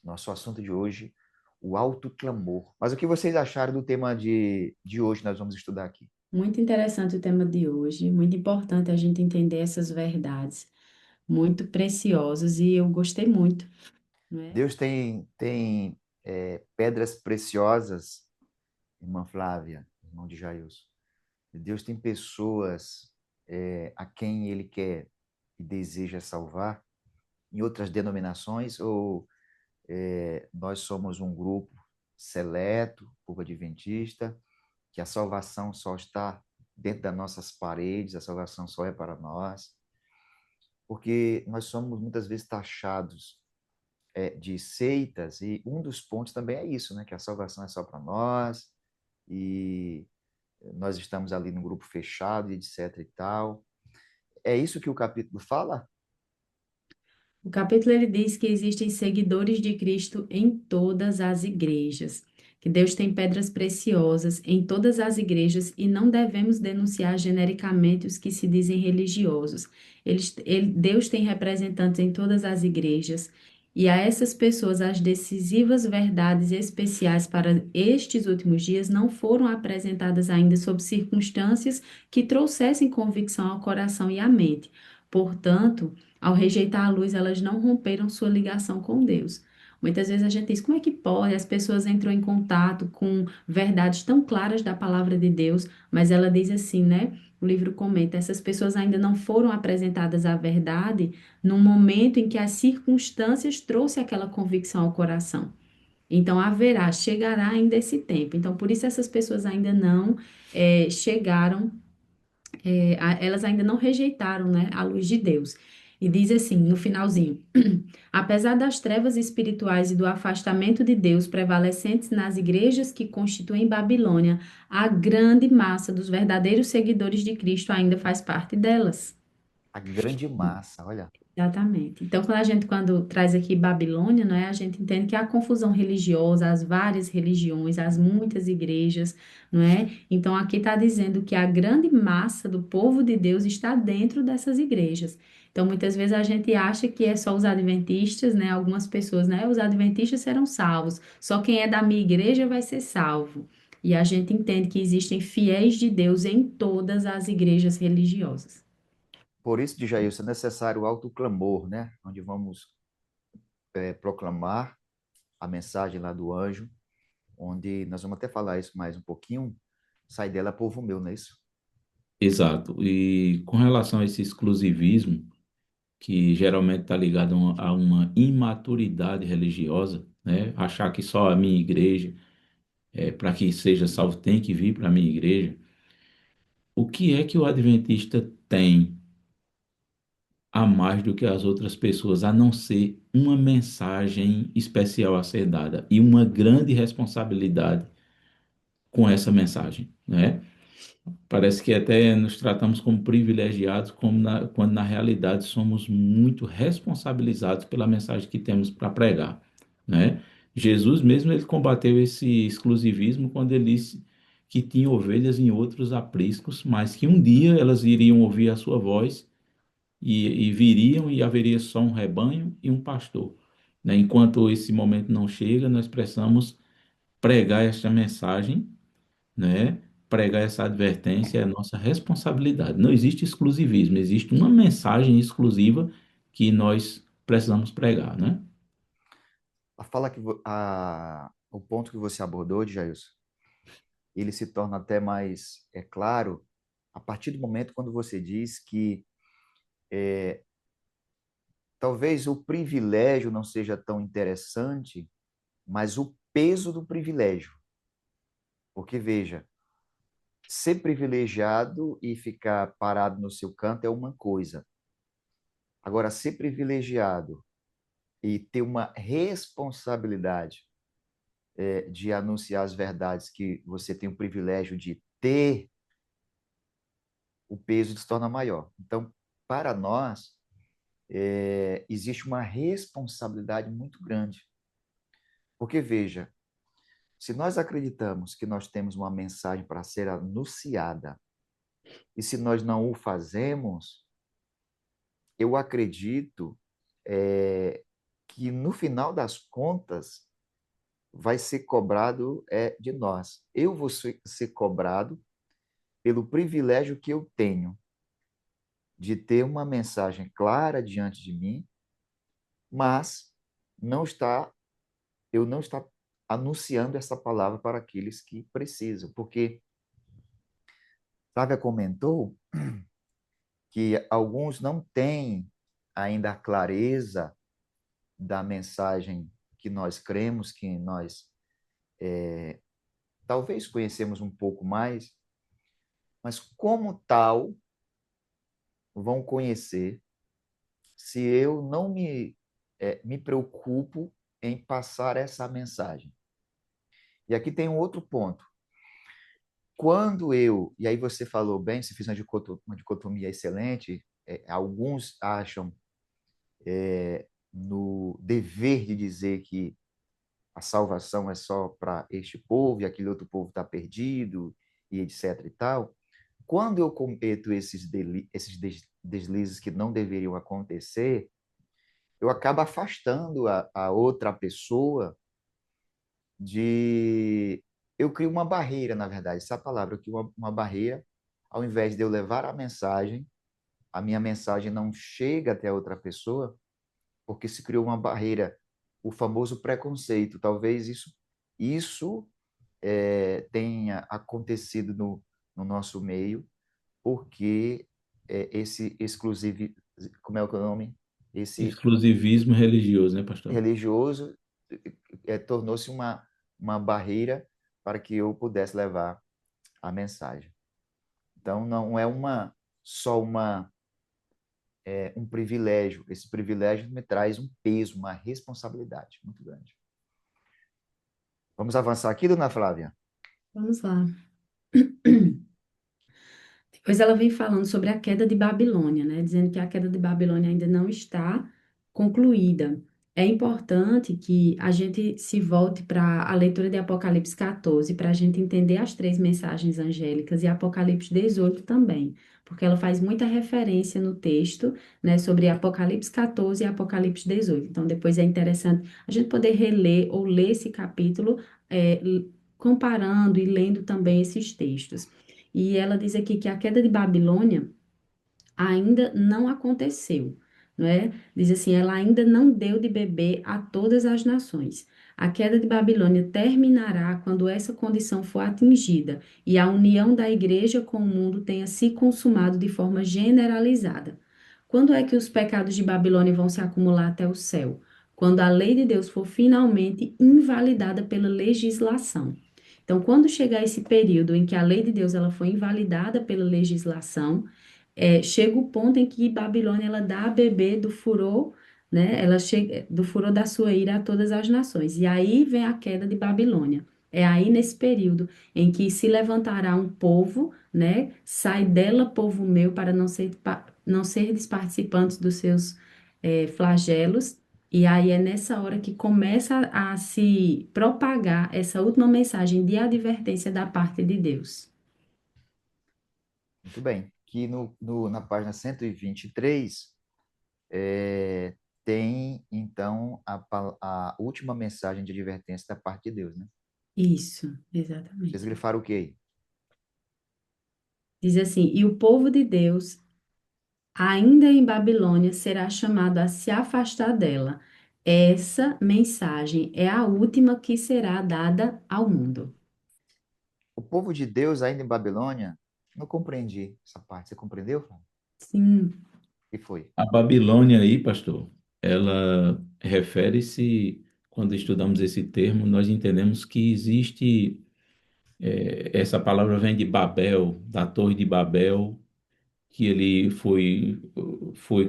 Nosso assunto de hoje, o autoclamor. Mas o que vocês acharam do tema de hoje que nós vamos estudar aqui? Muito interessante o tema de hoje, muito importante a gente entender essas verdades, muito preciosas, e eu gostei muito, não é? Deus tem pedras preciosas, irmã Flávia, irmão de Jailson. Deus tem pessoas a quem Ele quer e deseja salvar em outras denominações ou nós somos um grupo seleto, povo adventista, que a salvação só está dentro das nossas paredes, a salvação só é para nós, porque nós somos muitas vezes taxados de seitas, e um dos pontos também é isso, né? Que a salvação é só para nós, e nós estamos ali no grupo fechado, etc e tal. É isso que o capítulo fala? O capítulo ele diz que existem seguidores de Cristo em todas as igrejas, que Deus tem pedras preciosas em todas as igrejas e não devemos denunciar genericamente os que se dizem religiosos. Deus tem representantes em todas as igrejas e a essas pessoas as decisivas verdades especiais para estes últimos dias não foram apresentadas ainda sob circunstâncias que trouxessem convicção ao coração e à mente. Portanto, ao rejeitar a luz, elas não romperam sua ligação com Deus. Muitas vezes a gente diz, como é que pode? As pessoas entram em contato com verdades tão claras da palavra de Deus, mas ela diz assim, né? O livro comenta, essas pessoas ainda não foram apresentadas à verdade no momento em que as circunstâncias trouxe aquela convicção ao coração. Então chegará ainda esse tempo. Então, por isso essas pessoas ainda não chegaram elas ainda não rejeitaram, né, a luz de Deus. E diz assim, no finalzinho: apesar das trevas espirituais e do afastamento de Deus prevalecentes nas igrejas que constituem Babilônia, a grande massa dos verdadeiros seguidores de Cristo ainda faz parte delas. A grande massa, olha. Exatamente. Então, quando traz aqui Babilônia, não é, a gente entende que há confusão religiosa, as várias religiões, as muitas igrejas, não é? Então, aqui está dizendo que a grande massa do povo de Deus está dentro dessas igrejas. Então, muitas vezes a gente acha que é só os adventistas, né? Algumas pessoas, né? Os adventistas serão salvos. Só quem é da minha igreja vai ser salvo. E a gente entende que existem fiéis de Deus em todas as igrejas religiosas. Por isso, de Jair, é necessário o autoclamor, né? Onde vamos proclamar a mensagem lá do anjo, onde nós vamos até falar isso mais um pouquinho. Sai dela, povo meu, não é isso? Exato. E com relação a esse exclusivismo, que geralmente está ligado a uma imaturidade religiosa, né? Achar que só a minha igreja, para que seja salvo, tem que vir para a minha igreja. O que é que o adventista tem a mais do que as outras pessoas, a não ser uma mensagem especial a ser dada e uma grande responsabilidade com essa mensagem, né? Parece que até nos tratamos como privilegiados, quando na realidade somos muito responsabilizados pela mensagem que temos para pregar, né? Jesus mesmo ele combateu esse exclusivismo quando ele disse que tinha ovelhas em outros apriscos, mas que um dia elas iriam ouvir a sua voz e viriam e haveria só um rebanho e um pastor, né? Enquanto esse momento não chega, nós precisamos pregar esta mensagem, né? Pregar essa advertência é a nossa responsabilidade. Não existe exclusivismo, existe uma mensagem exclusiva que nós precisamos pregar, né? A fala o ponto que você abordou, de Jailson, ele se torna até mais claro a partir do momento quando você diz que talvez o privilégio não seja tão interessante, mas o peso do privilégio. Porque, veja, ser privilegiado e ficar parado no seu canto é uma coisa. Agora, ser privilegiado e ter uma responsabilidade de anunciar as verdades que você tem o privilégio de ter, o peso se torna maior. Então, para nós, existe uma responsabilidade muito grande. Porque, veja, se nós acreditamos que nós temos uma mensagem para ser anunciada, e se nós não o fazemos, eu acredito é, que no final das contas vai ser cobrado de nós. Eu vou ser cobrado pelo privilégio que eu tenho de ter uma mensagem clara diante de mim, mas não está eu não está anunciando essa palavra para aqueles que precisam, porque Flávia comentou que alguns não têm ainda a clareza da mensagem que nós cremos, que nós talvez conhecemos um pouco mais, mas como tal vão conhecer se eu não me preocupo em passar essa mensagem. E aqui tem um outro ponto. E aí você falou bem, você fez uma dicotomia excelente, alguns acham no dever de dizer que a salvação é só para este povo e aquele outro povo está perdido e etc e tal. Quando eu cometo esses deslizes que não deveriam acontecer, eu acabo afastando a outra pessoa de. Eu crio uma barreira, na verdade, essa palavra, eu crio uma barreira, ao invés de eu levar a minha mensagem não chega até a outra pessoa, porque se criou uma barreira, o famoso preconceito. Talvez isso tenha acontecido no nosso meio, porque esse exclusivo, como é o nome? Esse Exclusivismo religioso, né, pastor? religioso tornou-se uma barreira para que eu pudesse levar a mensagem. Então, não é só um privilégio. Esse privilégio me traz um peso, uma responsabilidade muito grande. Vamos avançar aqui, dona Flávia? Vamos lá. Depois ela vem falando sobre a queda de Babilônia, né? Dizendo que a queda de Babilônia ainda não está concluída. É importante que a gente se volte para a leitura de Apocalipse 14, para a gente entender as três mensagens angélicas e Apocalipse 18 também, porque ela faz muita referência no texto, né, sobre Apocalipse 14 e Apocalipse 18. Então, depois é interessante a gente poder reler ou ler esse capítulo, comparando e lendo também esses textos. E ela diz aqui que a queda de Babilônia ainda não aconteceu, não é? Diz assim, ela ainda não deu de beber a todas as nações. A queda de Babilônia terminará quando essa condição for atingida e a união da igreja com o mundo tenha se consumado de forma generalizada. Quando é que os pecados de Babilônia vão se acumular até o céu? Quando a lei de Deus for finalmente invalidada pela legislação. Então, quando chegar esse período em que a lei de Deus ela foi invalidada pela legislação, chega o ponto em que Babilônia ela dá a beber do furor, né? Ela chega do furor da sua ira a todas as nações. E aí vem a queda de Babilônia. É aí nesse período em que se levantará um povo, né? Sai dela, povo meu, para não serdes participantes dos seus flagelos. E aí é nessa hora que começa a se propagar essa última mensagem de advertência da parte de Deus. Muito bem. Aqui na página 123, é, tem, então, a última mensagem de advertência da parte de Deus, né? Isso, Vocês exatamente. grifaram o quê aí? Diz assim: E o povo de Deus, ainda em Babilônia, será chamado a se afastar dela. Essa mensagem é a última que será dada ao mundo. O povo de Deus ainda em Babilônia, não compreendi essa parte. Você compreendeu, Flávio? Sim, O que foi? A Babilônia aí, pastor, ela refere-se, quando estudamos esse termo, nós entendemos que existe, essa palavra vem de Babel, da Torre de Babel, que ele foi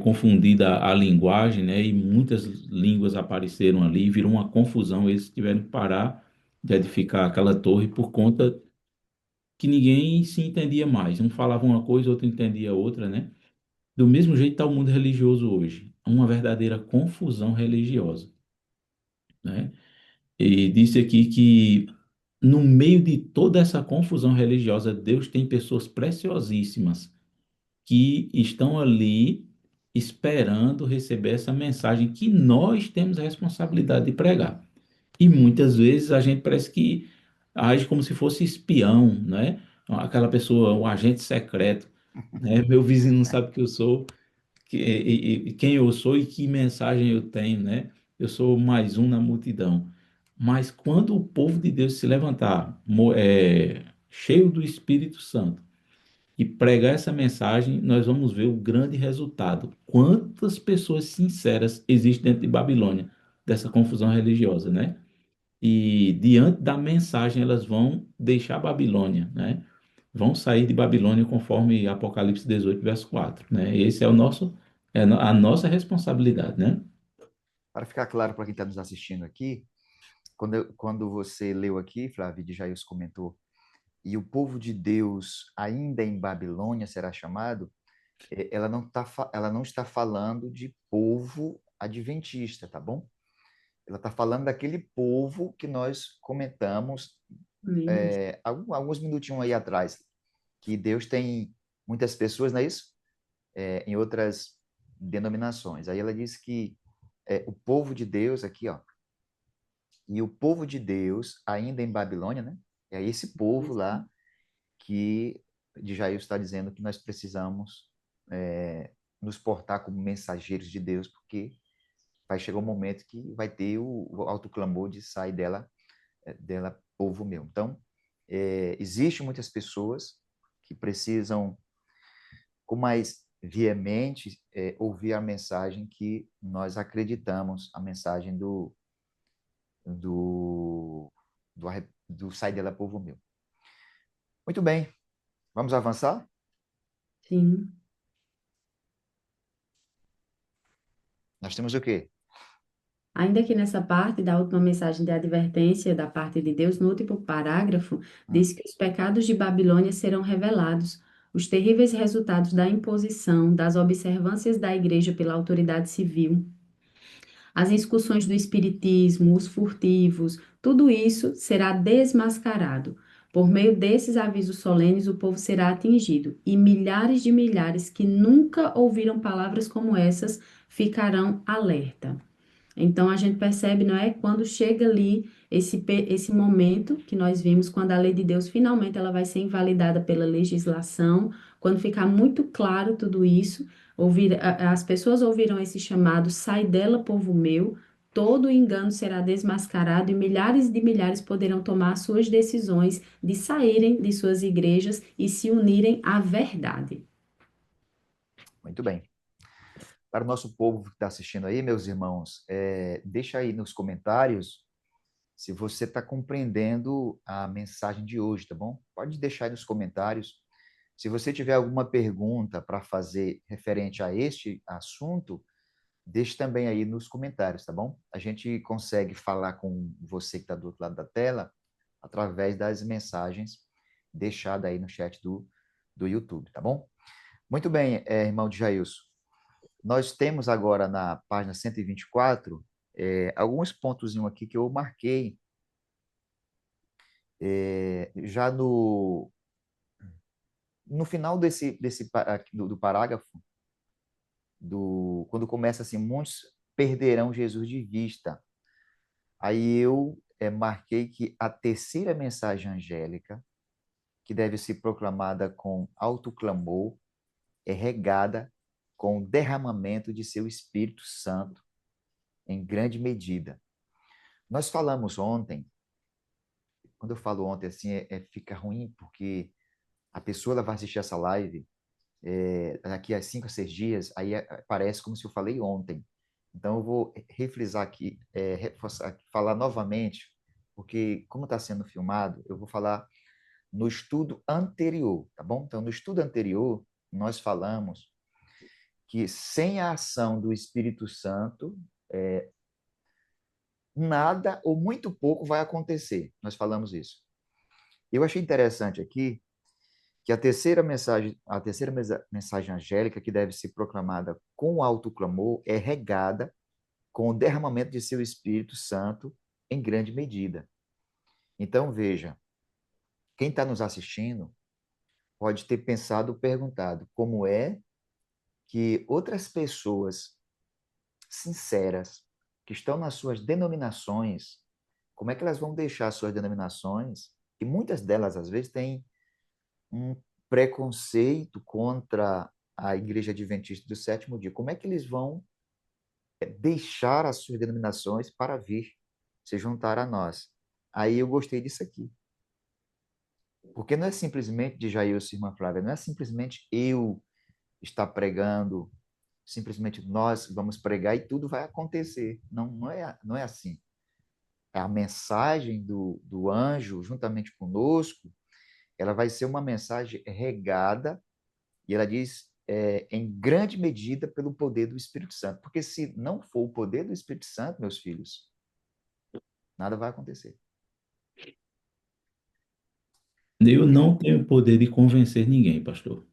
confundida a linguagem, né? E muitas línguas apareceram ali, virou uma confusão. Eles tiveram que parar de edificar aquela torre por conta que ninguém se entendia mais. Um falava uma coisa, outro entendia outra, né? Do mesmo jeito está o mundo religioso hoje, uma verdadeira confusão religiosa, né? E disse aqui que no meio de toda essa confusão religiosa, Deus tem pessoas preciosíssimas que estão ali esperando receber essa mensagem que nós temos a responsabilidade de pregar. E muitas vezes a gente parece que age como se fosse espião, né? Aquela pessoa, um agente secreto, né? Meu vizinho não sabe que eu sou, quem eu sou e que mensagem eu tenho, né? Eu sou mais um na multidão. Mas quando o povo de Deus se levantar, cheio do Espírito Santo, e pregar essa mensagem, nós vamos ver o grande resultado. Quantas pessoas sinceras existem dentro de Babilônia, dessa confusão religiosa, né? E diante da mensagem, elas vão deixar a Babilônia, né? Vão sair de Babilônia conforme Apocalipse 18, verso 4, né? Esse é o nosso, a nossa responsabilidade, né? Para ficar claro para quem está nos assistindo aqui, quando você leu aqui, Flávio, de Jair comentou, e o povo de Deus ainda em Babilônia será chamado, ela não está falando de povo adventista, tá bom? Ela está falando daquele povo que nós comentamos Amém. alguns minutinhos aí atrás, que Deus tem muitas pessoas, não é isso? Em outras denominações. Aí ela diz que o povo de Deus aqui, ó, e o povo de Deus ainda em Babilônia, né? É esse povo lá que de Jair está dizendo que nós precisamos nos portar como mensageiros de Deus, porque vai chegar um momento que vai ter o alto clamor de sair dela, povo meu. Então, existe muitas pessoas que precisam, com mais veemente, ouvir a mensagem que nós acreditamos, a mensagem do, do sai dela, povo meu. Muito bem, vamos avançar? Sim. Nós temos o quê? Ainda que nessa parte da última mensagem de advertência da parte de Deus, no último parágrafo, Hum, diz que os pecados de Babilônia serão revelados, os terríveis resultados da imposição, das observâncias da igreja pela autoridade civil, as excursões do espiritismo, os furtivos, tudo isso será desmascarado. Por meio desses avisos solenes, o povo será atingido, e milhares de milhares que nunca ouviram palavras como essas ficarão alerta. Então a gente percebe, não é? Quando chega ali esse momento que nós vimos, quando a lei de Deus finalmente ela vai ser invalidada pela legislação, quando ficar muito claro tudo isso, as pessoas ouvirão esse chamado, sai dela, povo meu, todo o engano será desmascarado e milhares de milhares poderão tomar suas decisões de saírem de suas igrejas e se unirem à verdade. muito bem. Para o nosso povo que está assistindo aí, meus irmãos, deixa aí nos comentários se você está compreendendo a mensagem de hoje, tá bom? Pode deixar aí nos comentários. Se você tiver alguma pergunta para fazer referente a este assunto, deixe também aí nos comentários, tá bom? A gente consegue falar com você que está do outro lado da tela através das mensagens deixadas aí no chat do YouTube, tá bom? Muito bem, irmão de Jailson. Nós temos agora na página 124 alguns pontos aqui que eu marquei já no final do parágrafo, quando começa assim, muitos perderão Jesus de vista. Aí eu marquei que a terceira mensagem angélica, que deve ser proclamada com alto clamor, é regada com o derramamento de seu Espírito Santo em grande medida. Nós falamos ontem, quando eu falo ontem assim, fica ruim porque a pessoa ela vai assistir essa live daqui a 5 a 6 dias, aí parece como se eu falei ontem. Então eu vou refrisar aqui, reforçar, falar novamente, porque como está sendo filmado, eu vou falar no estudo anterior, tá bom? Então, no estudo anterior, nós falamos que sem a ação do Espírito Santo, nada ou muito pouco vai acontecer. Nós falamos isso. Eu achei interessante aqui que a terceira mensagem angélica, que deve ser proclamada com alto clamor, é regada com o derramamento de seu Espírito Santo em grande medida. Então, veja, quem está nos assistindo pode ter pensado, perguntado, como é que outras pessoas sinceras, que estão nas suas denominações, como é que elas vão deixar suas denominações? E muitas delas, às vezes, têm um preconceito contra a Igreja Adventista do Sétimo Dia. Como é que eles vão deixar as suas denominações para vir se juntar a nós? Aí eu gostei disso aqui. Porque não é simplesmente de Jailson e Irmã Flávia, não é simplesmente eu estar pregando, simplesmente nós vamos pregar e tudo vai acontecer. Não é assim. A mensagem do anjo, juntamente conosco, ela vai ser uma mensagem regada, e ela diz, em grande medida, pelo poder do Espírito Santo. Porque se não for o poder do Espírito Santo, meus filhos, nada vai acontecer. Eu não tenho poder de convencer ninguém, pastor.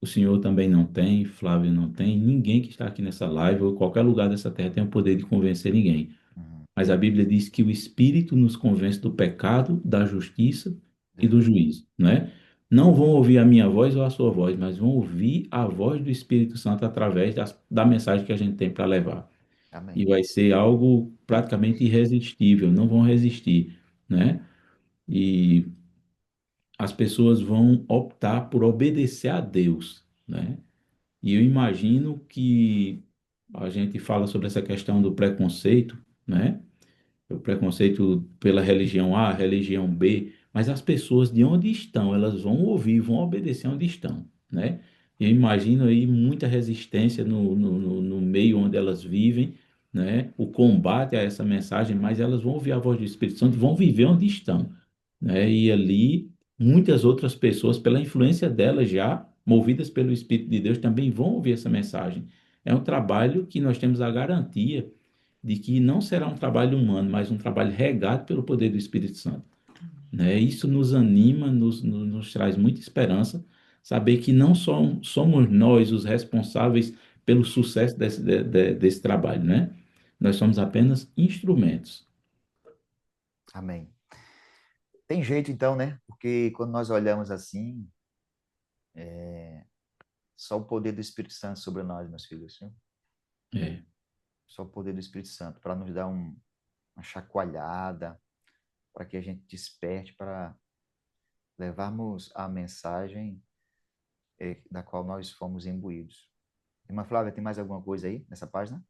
O senhor também não tem, Flávio não tem, ninguém que está aqui nessa live ou qualquer lugar dessa terra tem o poder de convencer ninguém. Uhum. Mas a Bíblia diz que o Espírito nos convence do pecado, da justiça e Do do juízo. juízo, né? Não vão ouvir a minha voz ou a sua voz, mas vão ouvir a voz do Espírito Santo através da mensagem que a gente tem para levar. E Amém. vai ser algo praticamente irresistível, não vão resistir, né? E as pessoas vão optar por obedecer a Deus, né? E eu imagino que a gente fala sobre essa questão do preconceito, né? O preconceito pela religião A, religião B, mas as pessoas de onde estão, elas vão ouvir, vão obedecer onde estão, né? Eu imagino aí muita resistência no meio onde elas vivem, né? O combate a essa mensagem, mas elas vão ouvir a voz do Espírito Santo, vão viver onde estão, né? E ali muitas outras pessoas, pela influência delas já, movidas pelo Espírito de Deus, também vão ouvir essa mensagem. É um trabalho que nós temos a garantia de que não será um trabalho humano, mas um trabalho regado pelo poder do Espírito Santo, né? Isso nos anima, nos traz muita esperança, saber que não somos nós os responsáveis pelo sucesso desse trabalho, né? Nós somos apenas instrumentos. Amém. Tem jeito então, né? Porque quando nós olhamos assim, só o poder do Espírito Santo sobre nós, meus filhos, viu? É. Só o poder do Espírito Santo para nos dar uma chacoalhada, para que a gente desperte para levarmos a mensagem da qual nós fomos imbuídos. Irmã Flávia, tem mais alguma coisa aí nessa página?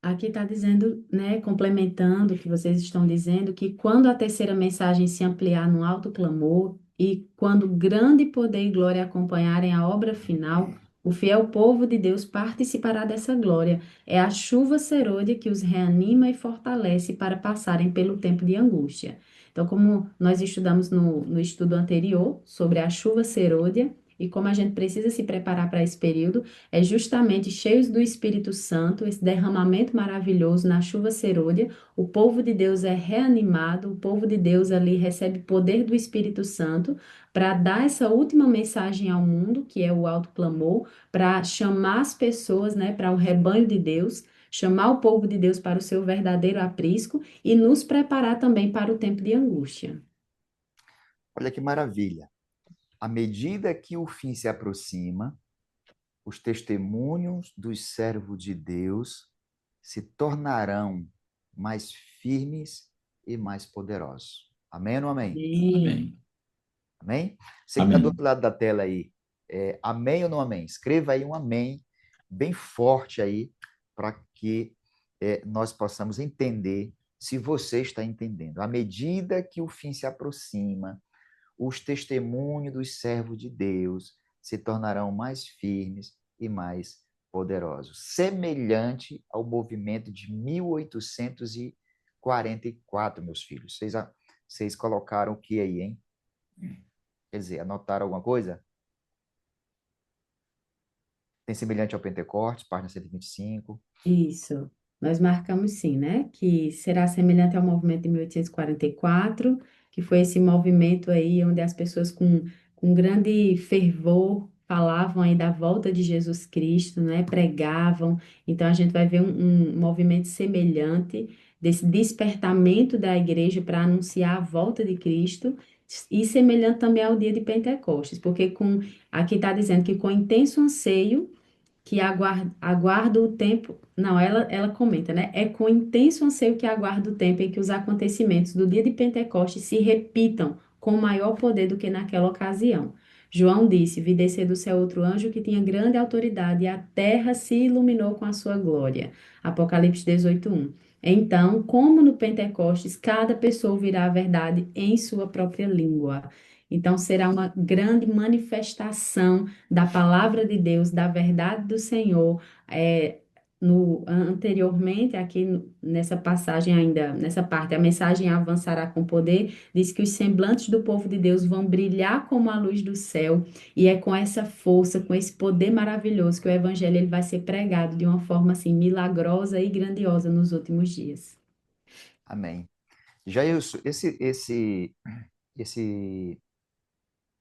Aqui está dizendo, né, complementando o que vocês estão dizendo, que quando a terceira mensagem se ampliar no alto clamor e quando grande poder e glória acompanharem a obra final, o fiel povo de Deus participará dessa glória. É a chuva serôdia que os reanima e fortalece para passarem pelo tempo de angústia. Então, como nós estudamos no estudo anterior sobre a chuva serôdia, e como a gente precisa se preparar para esse período, é justamente cheios do Espírito Santo, esse derramamento maravilhoso na chuva serôdia, o povo de Deus é reanimado, o povo de Deus ali recebe poder do Espírito Santo para dar essa última mensagem ao mundo, que é o alto clamor, para chamar as pessoas, né, para o rebanho de Deus, chamar o povo de Deus para o seu verdadeiro aprisco e nos preparar também para o tempo de angústia. Olha que maravilha. À medida que o fim se aproxima, os testemunhos dos servos de Deus se tornarão mais firmes e mais poderosos. Amém ou não amém? Amém. Amém. Amém? Você que está do Amém. outro lado da tela aí, amém ou não amém? Escreva aí um amém bem forte aí, para que nós possamos entender se você está entendendo. À medida que o fim se aproxima, os testemunhos dos servos de Deus se tornarão mais firmes e mais poderosos, semelhante ao movimento de 1844, meus filhos. Vocês colocaram o que aí, hein? Quer dizer, anotaram alguma coisa? Tem semelhante ao Pentecostes, página 125. Isso, nós marcamos sim, né? Que será semelhante ao movimento de 1844, que foi esse movimento aí onde as pessoas com grande fervor falavam aí da volta de Jesus Cristo, né? Pregavam. Então a gente vai ver um movimento semelhante desse despertamento da igreja para anunciar a volta de Cristo. E semelhante também ao dia de Pentecostes, porque aqui está dizendo que com intenso anseio que aguarda o tempo. Não, ela comenta, né? É com intenso anseio que aguarda o tempo em que os acontecimentos do dia de Pentecostes se repitam com maior poder do que naquela ocasião. João disse: Vi descer do céu outro anjo que tinha grande autoridade, e a terra se iluminou com a sua glória. Apocalipse 18:1. Então, como no Pentecostes, cada pessoa ouvirá a verdade em sua própria língua. Então, será uma grande manifestação da palavra de Deus, da verdade do Senhor. Anteriormente, nessa passagem ainda, nessa parte, a mensagem avançará com poder, diz que os semblantes do povo de Deus vão brilhar como a luz do céu, e é com essa força, com esse poder maravilhoso que o evangelho ele vai ser pregado de uma forma assim milagrosa e grandiosa nos últimos dias. Amém. Jailson, esse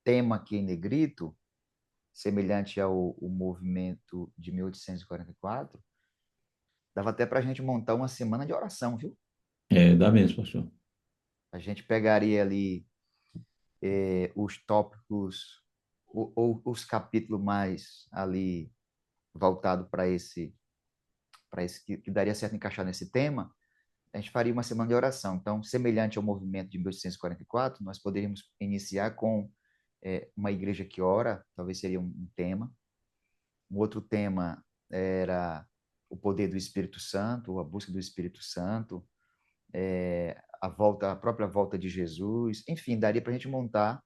tema aqui em negrito, semelhante ao movimento de 1844, dava até para a gente montar uma semana de oração, viu? Dá mesmo, pastor. A gente pegaria ali os tópicos ou os capítulos mais ali voltado para esse que daria certo encaixar nesse tema, a gente faria uma semana de oração. Então, semelhante ao movimento de 1844, nós poderíamos iniciar com uma igreja que ora, talvez seria um tema. Um outro tema era o poder do Espírito Santo, a busca do Espírito Santo, a própria volta de Jesus. Enfim, daria para a gente montar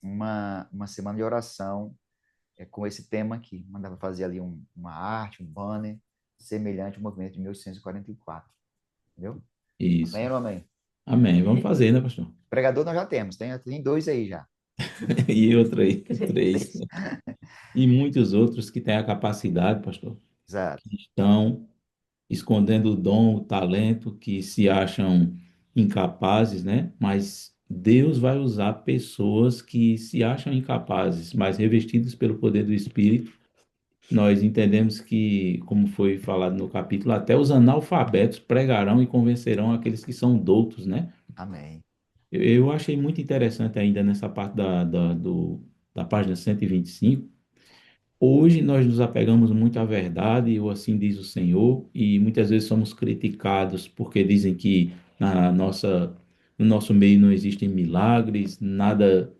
uma semana de oração com esse tema aqui. Mandava fazer ali uma arte, um banner, semelhante ao movimento de 1844. Entendeu? Isso. Amém ou não amém? Amém. Vamos fazer, né, pastor? Pregador nós já temos, tem dois aí já. E outra aí, três. Três. E muitos outros que têm a capacidade, pastor, Exato. que estão escondendo o dom, o talento, que se acham incapazes, né? Mas Deus vai usar pessoas que se acham incapazes, mas revestidas pelo poder do Espírito. Nós entendemos que, como foi falado no capítulo, até os analfabetos pregarão e convencerão aqueles que são doutos, né? Amém. Eu achei muito interessante ainda nessa parte da página 125. Hoje nós nos apegamos muito à verdade, ou assim diz o Senhor, e muitas vezes somos criticados porque dizem que no nosso meio não existem milagres, nada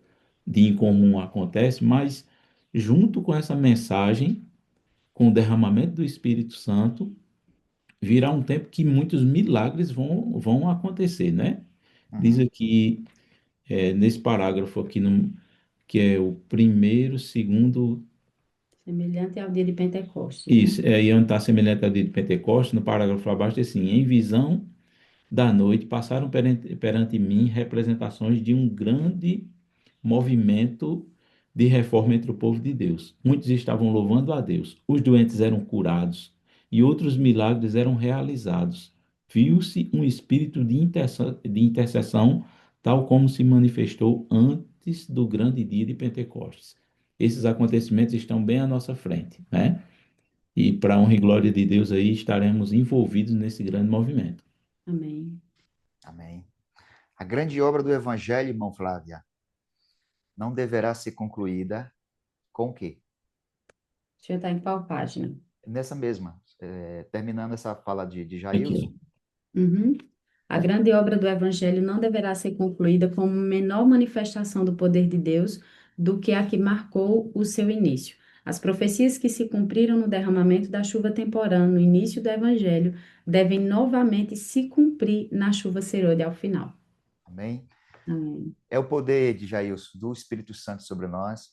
de incomum acontece, mas junto com essa mensagem, com o derramamento do Espírito Santo, virá um tempo que muitos milagres vão acontecer, né? Diz Uhum. aqui, nesse parágrafo aqui, que é o primeiro, segundo. Semelhante ao dia de Pentecostes, né? Isso, aí onde está semelhante ao dia de Pentecostes, no parágrafo abaixo, diz assim: em visão da noite passaram perante mim representações de um grande movimento de reforma entre o povo de Deus. Muitos estavam louvando a Deus, os doentes eram curados e outros milagres eram realizados. Viu-se um espírito de intercessão, tal como se manifestou antes do grande dia de Pentecostes. Esses acontecimentos estão bem à nossa frente, né? E para honra e glória de Deus aí estaremos envolvidos nesse grande movimento. Amém. Amém. A grande obra do Evangelho, irmão Flávia, não deverá ser concluída com o quê? Deixa eu estar em qual página? Nessa mesma, terminando essa fala de Aqui, Jailson. Uhum. A grande obra do Evangelho não deverá ser concluída como menor manifestação do poder de Deus do que a que marcou o seu início. As profecias que se cumpriram no derramamento da chuva temporânea no início do Evangelho devem novamente se cumprir na chuva serôdia ao final. Amém? Amém. É o poder de Jailson, do Espírito Santo sobre nós,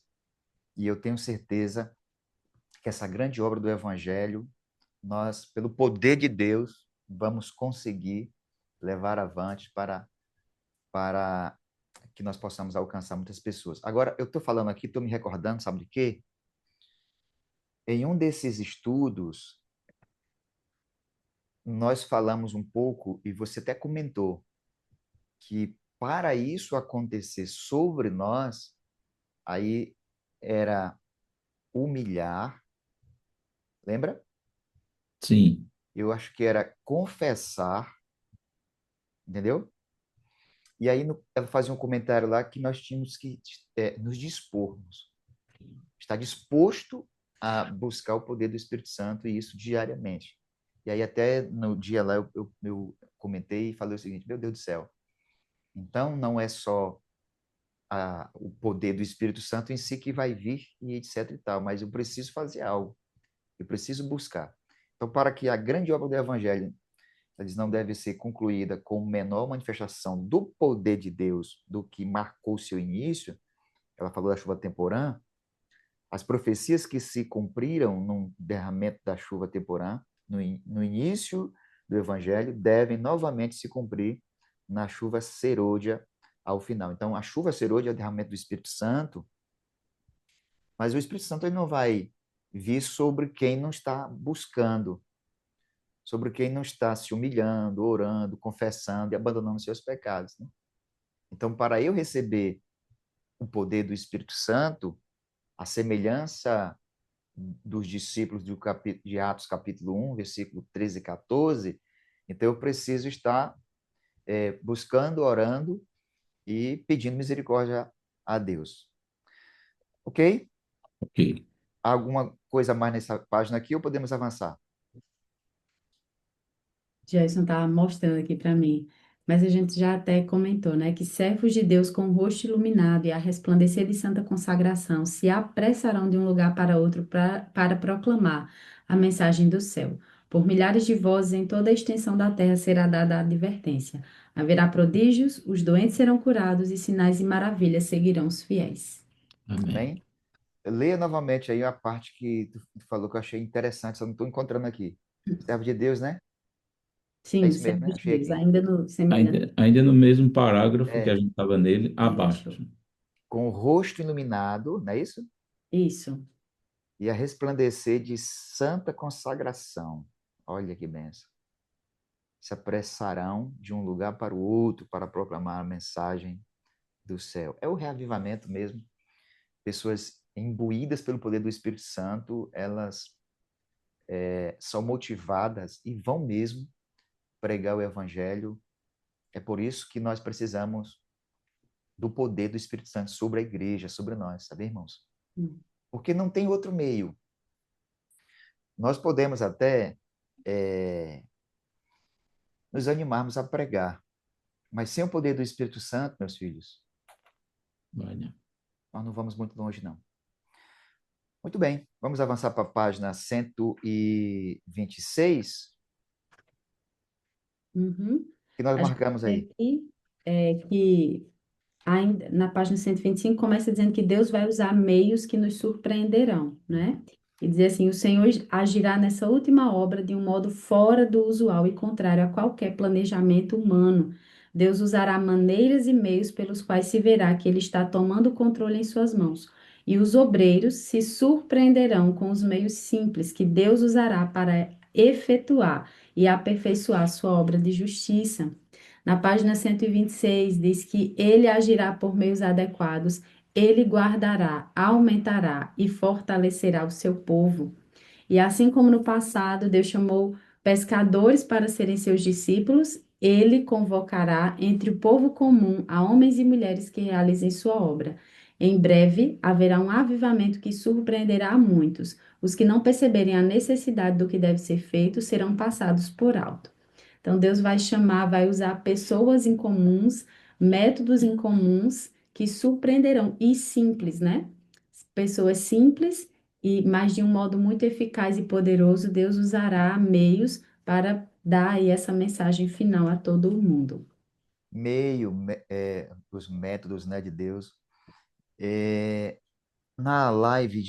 e eu tenho certeza que essa grande obra do Evangelho, nós, pelo poder de Deus, vamos conseguir levar avante para que nós possamos alcançar muitas pessoas. Agora, eu estou falando aqui, estou me recordando, sabe de quê? Em um desses estudos, nós falamos um pouco, e você até comentou, que para isso acontecer sobre nós, aí era humilhar, lembra? sim, Eu acho que era confessar, entendeu? E aí ela fazia um comentário lá que nós tínhamos que nos dispormos, estar disposto a buscar o poder do Espírito Santo e isso diariamente. E aí até no dia lá eu comentei e falei o seguinte, meu Deus do céu, então não é só o poder do Espírito Santo em si que vai vir e etc e tal, mas eu preciso fazer algo, eu preciso buscar. Então, para que a grande obra do Evangelho eles não deve ser concluída com menor manifestação do poder de Deus do que marcou seu início, ela falou da chuva temporã, as profecias que se cumpriram no derramamento da chuva temporã, no início do Evangelho, devem novamente se cumprir na chuva serôdia ao final. Então, a chuva serôdia é o derramamento do Espírito Santo, mas o Espírito Santo ele não vai vir sobre quem não está buscando, sobre quem não está se humilhando, orando, confessando e abandonando seus pecados. Né? Então, para eu receber o poder do Espírito Santo, a semelhança dos discípulos de Atos capítulo 1, versículo 13 e 14, então eu preciso estar buscando, orando e pedindo misericórdia a Deus. Ok? Ok. Alguma coisa mais nessa página aqui ou podemos avançar? Jason estava mostrando aqui para mim, mas a gente já até comentou, né, que servos de Deus com o rosto iluminado e a resplandecer de santa consagração se apressarão de um lugar para outro para proclamar a mensagem do céu. Por milhares de vozes em toda a extensão da terra será dada a advertência. Haverá prodígios, os doentes serão curados e sinais e maravilhas seguirão os fiéis. Amém. Amém? Leia novamente aí a parte que tu falou que eu achei interessante, só não estou encontrando aqui. Servo de Deus, né? É Sim, isso mesmo, né? servos de Achei Deus, aqui. ainda no semelhante. Ainda no mesmo parágrafo que a É, gente estava nele, abaixo. Isso, com o rosto iluminado, não é isso? isso. E a resplandecer de santa consagração. Olha que benção. Se apressarão de um lugar para o outro para proclamar a mensagem do céu. É o reavivamento mesmo. Pessoas imbuídas pelo poder do Espírito Santo, elas são motivadas e vão mesmo pregar o evangelho. É por isso que nós precisamos do poder do Espírito Santo sobre a igreja, sobre nós, sabe, irmãos? Hum. Porque não tem outro meio. Nós podemos até nos animarmos a pregar, mas sem o poder do Espírito Santo, meus filhos, Vai, né? nós não vamos muito longe, não. Muito bem, vamos avançar para a página 126, Uhum. que nós A gente marcamos vê aí. aqui que ainda na página 125 começa dizendo que Deus vai usar meios que nos surpreenderão, né? E dizer assim, o Senhor agirá nessa última obra de um modo fora do usual e contrário a qualquer planejamento humano. Deus usará maneiras e meios pelos quais se verá que Ele está tomando o controle em suas mãos. E os obreiros se surpreenderão com os meios simples que Deus usará para efetuar e aperfeiçoar sua obra de justiça. Na página 126, diz que ele agirá por meios adequados, ele guardará, aumentará e fortalecerá o seu povo. E assim como no passado, Deus chamou pescadores para serem seus discípulos, ele convocará entre o povo comum a homens e mulheres que realizem sua obra. Em breve haverá um avivamento que surpreenderá a muitos. Os que não perceberem a necessidade do que deve ser feito serão passados por alto. Então, Deus vai chamar, vai usar pessoas incomuns, métodos incomuns que surpreenderão e simples, né? Pessoas simples e mas de um modo muito eficaz e poderoso, Deus usará meios para dar aí essa mensagem final a todo o mundo. Os métodos, né, de Deus. Na live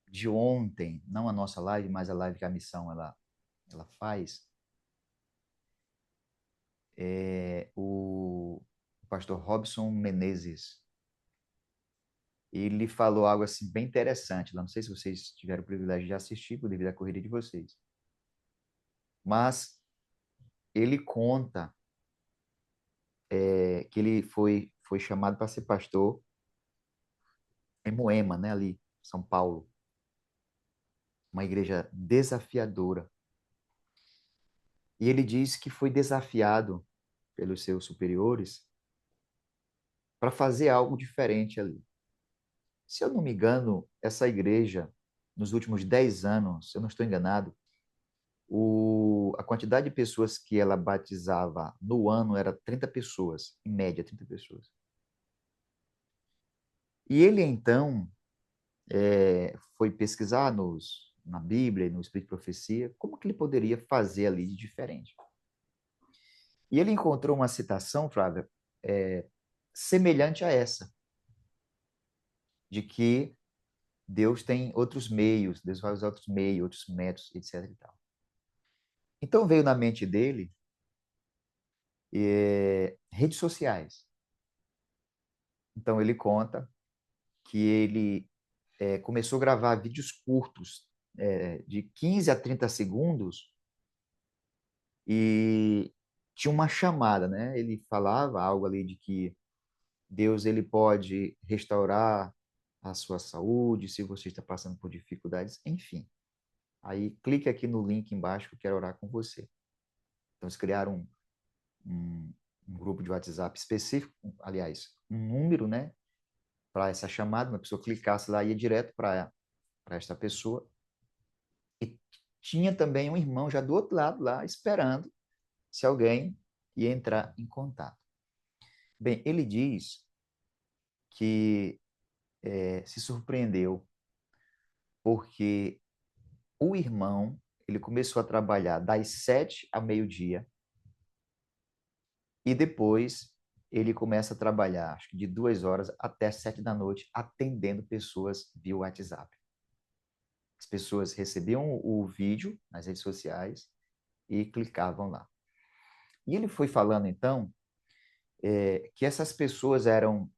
de ontem, não a nossa live, mas a live que a missão ela faz, o pastor Robson Menezes, ele falou algo assim bem interessante. Não sei se vocês tiveram o privilégio de assistir, por devido à corrida de vocês. Mas ele conta que ele foi chamado para ser pastor em Moema, né, ali, São Paulo. Uma igreja desafiadora. E ele diz que foi desafiado pelos seus superiores para fazer algo diferente ali. Se eu não me engano, essa igreja, nos últimos 10 anos, se eu não estou enganado, a quantidade de pessoas que ela batizava no ano era 30 pessoas, em média 30 pessoas. E ele então foi pesquisar na Bíblia e no Espírito de Profecia como que ele poderia fazer ali de diferente. E ele encontrou uma citação, Flávia, semelhante a essa, de que Deus tem outros meios, Deus vai usar outros meios, outros métodos, etc. E tal. Então veio na mente dele redes sociais. Então ele conta que ele começou a gravar vídeos curtos, de 15 a 30 segundos, e tinha uma chamada, né? Ele falava algo ali de que Deus ele pode restaurar a sua saúde, se você está passando por dificuldades, enfim. Aí clique aqui no link embaixo que eu quero orar com você. Então eles criaram um grupo de WhatsApp específico, aliás, um número, né, para essa chamada, uma pessoa clicasse lá e ia direto para esta pessoa. E tinha também um irmão já do outro lado lá, esperando se alguém ia entrar em contato. Bem, ele diz que se surpreendeu porque o irmão, ele começou a trabalhar das 7 ao meio-dia e depois ele começa a trabalhar, acho que de 2 horas até 7 da noite, atendendo pessoas via WhatsApp. As pessoas recebiam o vídeo nas redes sociais e clicavam lá. E ele foi falando, então, que essas pessoas eram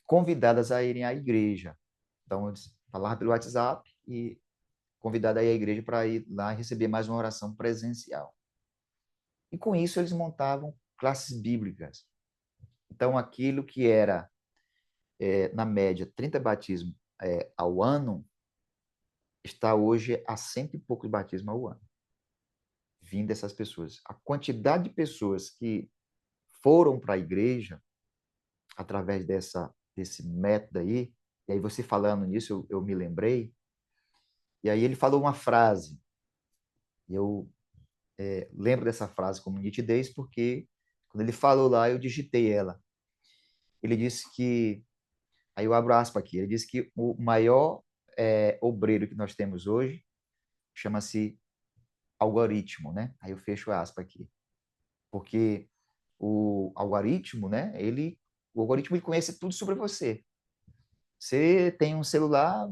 convidadas a irem à igreja. Então, eles falavam pelo WhatsApp e convidadas a ir à igreja para ir lá e receber mais uma oração presencial. E com isso eles montavam classes bíblicas. Então, aquilo que era, na média, 30 batismos ao ano, está hoje a 100 e poucos batismos ao ano, vindo dessas pessoas. A quantidade de pessoas que foram para a igreja através desse método aí, e aí você falando nisso, eu me lembrei, e aí ele falou uma frase, e eu lembro dessa frase como nitidez, porque quando ele falou lá, eu digitei ela. Ele disse que, aí eu abro aspas aqui, ele disse que o maior obreiro que nós temos hoje chama-se algoritmo, né? Aí eu fecho aspas aqui. Porque o algoritmo, né? O algoritmo ele conhece tudo sobre você. Você tem um celular,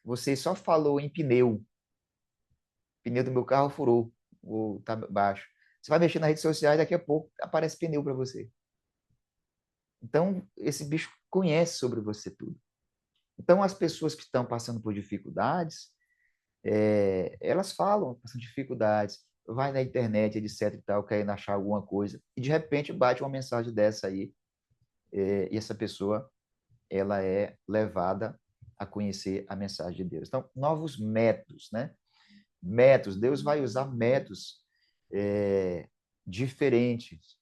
você só falou em pneu. Pneu do meu carro furou, ou tá baixo. Você vai mexer nas redes sociais, daqui a pouco aparece pneu para você. Então, esse bicho conhece sobre você tudo. Então, as pessoas que estão passando por dificuldades, elas falam, passando dificuldades, vai na internet, etc e tal, querendo achar alguma coisa, e de repente bate uma mensagem dessa aí, e essa pessoa, ela é levada a conhecer a mensagem de Deus. Então, novos métodos, né? Métodos, Deus vai usar métodos diferentes,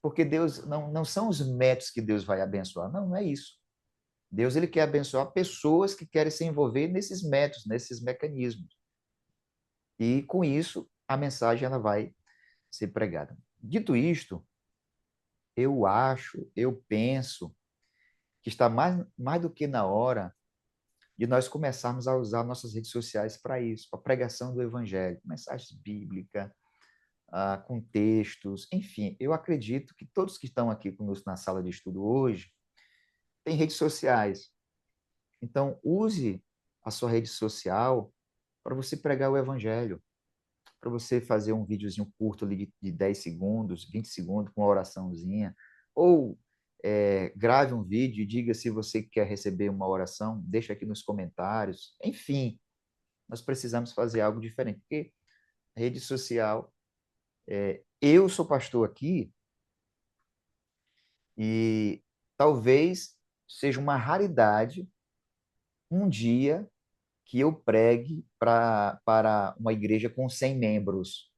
porque Deus, não são os métodos que Deus vai abençoar, não é isso. Deus ele quer abençoar pessoas que querem se envolver nesses métodos, nesses mecanismos. E com isso, a mensagem ela vai ser pregada. Dito isto, eu penso que está mais do que na hora de nós começarmos a usar nossas redes sociais para isso, para a pregação do evangelho, mensagens bíblicas, com textos, enfim. Eu acredito que todos que estão aqui conosco na sala de estudo hoje têm redes sociais. Então, use a sua rede social para você pregar o evangelho, para você fazer um videozinho curto ali de 10 segundos, 20 segundos, com uma oraçãozinha, ou grave um vídeo e diga se você quer receber uma oração, deixa aqui nos comentários. Enfim, nós precisamos fazer algo diferente, porque rede social, eu sou pastor aqui e talvez seja uma raridade um dia que eu pregue para uma igreja com 100 membros.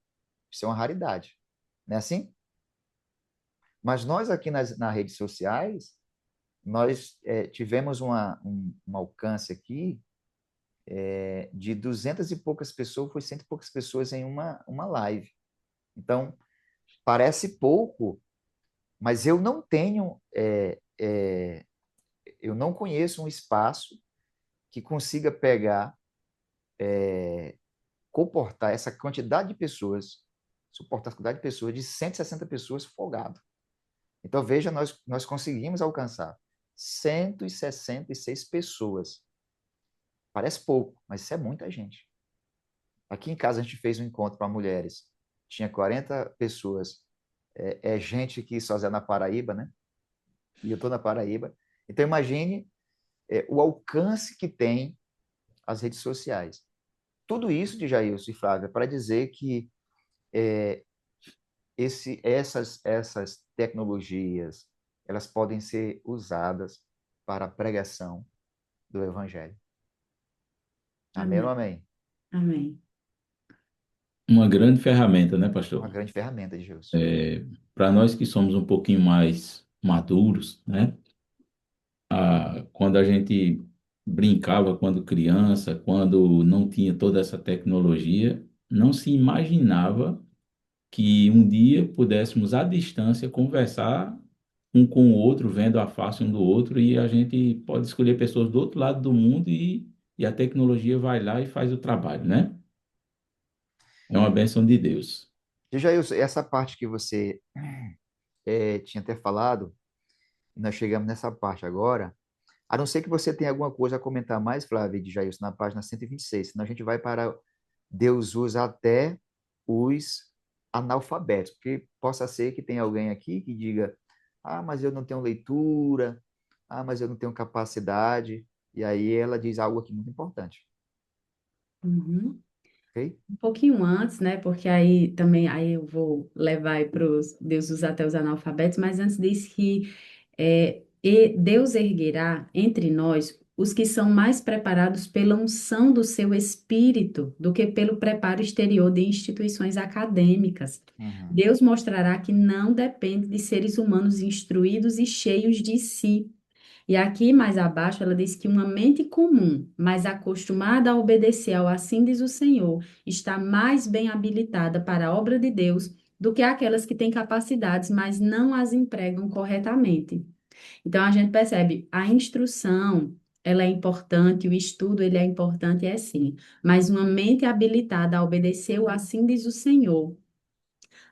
Isso é uma raridade. não é assim? Mas nós aqui nas redes sociais, nós tivemos um alcance aqui de 200 e poucas pessoas, foi cento e poucas pessoas em uma live. Então, parece pouco, mas eu não conheço um espaço que consiga pegar, comportar essa quantidade de pessoas, suportar essa quantidade de pessoas, de 160 pessoas folgado. Então, veja, nós conseguimos alcançar 166 pessoas. Parece pouco, mas isso é muita gente. Aqui em casa a gente fez um encontro para mulheres. Tinha 40 pessoas. É gente que só é na Paraíba, né? E eu estou na Paraíba. Então, imagine o alcance que tem as redes sociais. Tudo isso, de Jailson e Flávia, para dizer que é, essas tecnologias, elas podem ser usadas para a pregação do Evangelho. Amém ou Amém. amém? Amém. Uma grande ferramenta, né, Uma pastor? grande ferramenta de Jesus. Para nós que somos um pouquinho mais maduros, né? Quando a gente brincava quando criança, quando não tinha toda essa tecnologia, não se imaginava que um dia pudéssemos à distância conversar um com o outro, vendo a face um do outro, e a gente pode escolher pessoas do outro lado do mundo e a tecnologia vai lá e faz o trabalho, né? É uma bênção de Deus. E Jailson, essa parte que você tinha até falado, nós chegamos nessa parte agora, a não ser que você tenha alguma coisa a comentar mais, Flávio, de Jailson, na página 126, senão a gente vai para Deus usa até os analfabetos, porque possa ser que tenha alguém aqui que diga, mas eu não tenho leitura, mas eu não tenho capacidade, e aí ela diz algo aqui muito importante, Uhum. ok? Um pouquinho antes, né? Porque aí também aí eu vou levar para os Deus dos até os analfabetos, mas antes diz que e Deus erguerá entre nós os que são mais preparados pela unção do seu espírito do que pelo preparo exterior de instituições acadêmicas. Uhum. Deus mostrará que não depende de seres humanos instruídos e cheios de si. E aqui mais abaixo ela diz que uma mente comum, mas acostumada a obedecer ao assim diz o Senhor, está mais bem habilitada para a obra de Deus do que aquelas que têm capacidades, mas não as empregam corretamente. Então a gente percebe a instrução, ela é importante, o estudo ele é importante, é sim, mas uma mente habilitada a obedecer o assim diz o Senhor,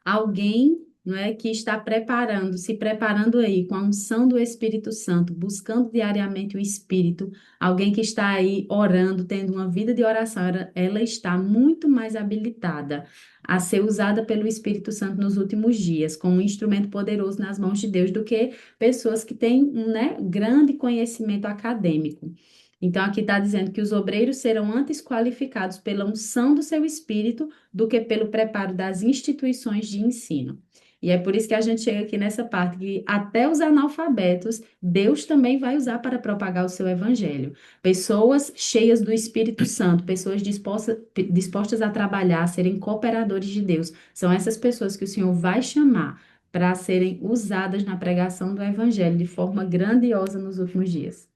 alguém, não é, que está preparando, se preparando aí com a unção do Espírito Santo, buscando diariamente o Espírito, alguém que está aí orando, tendo uma vida de oração, ela está muito mais habilitada a ser usada pelo Espírito Santo nos últimos dias, como um instrumento poderoso nas mãos de Deus, do que pessoas que têm um, né, grande conhecimento acadêmico. Então, aqui está dizendo que os obreiros serão antes qualificados pela unção do seu espírito do que pelo preparo das instituições de ensino. E é por isso que a gente chega aqui nessa parte, que até os analfabetos, Deus também vai usar para propagar o seu evangelho. Pessoas cheias do Espírito Santo, pessoas dispostas a trabalhar, a serem cooperadores de Deus, são essas pessoas que o Senhor vai chamar para serem usadas na pregação do evangelho de forma grandiosa nos últimos dias.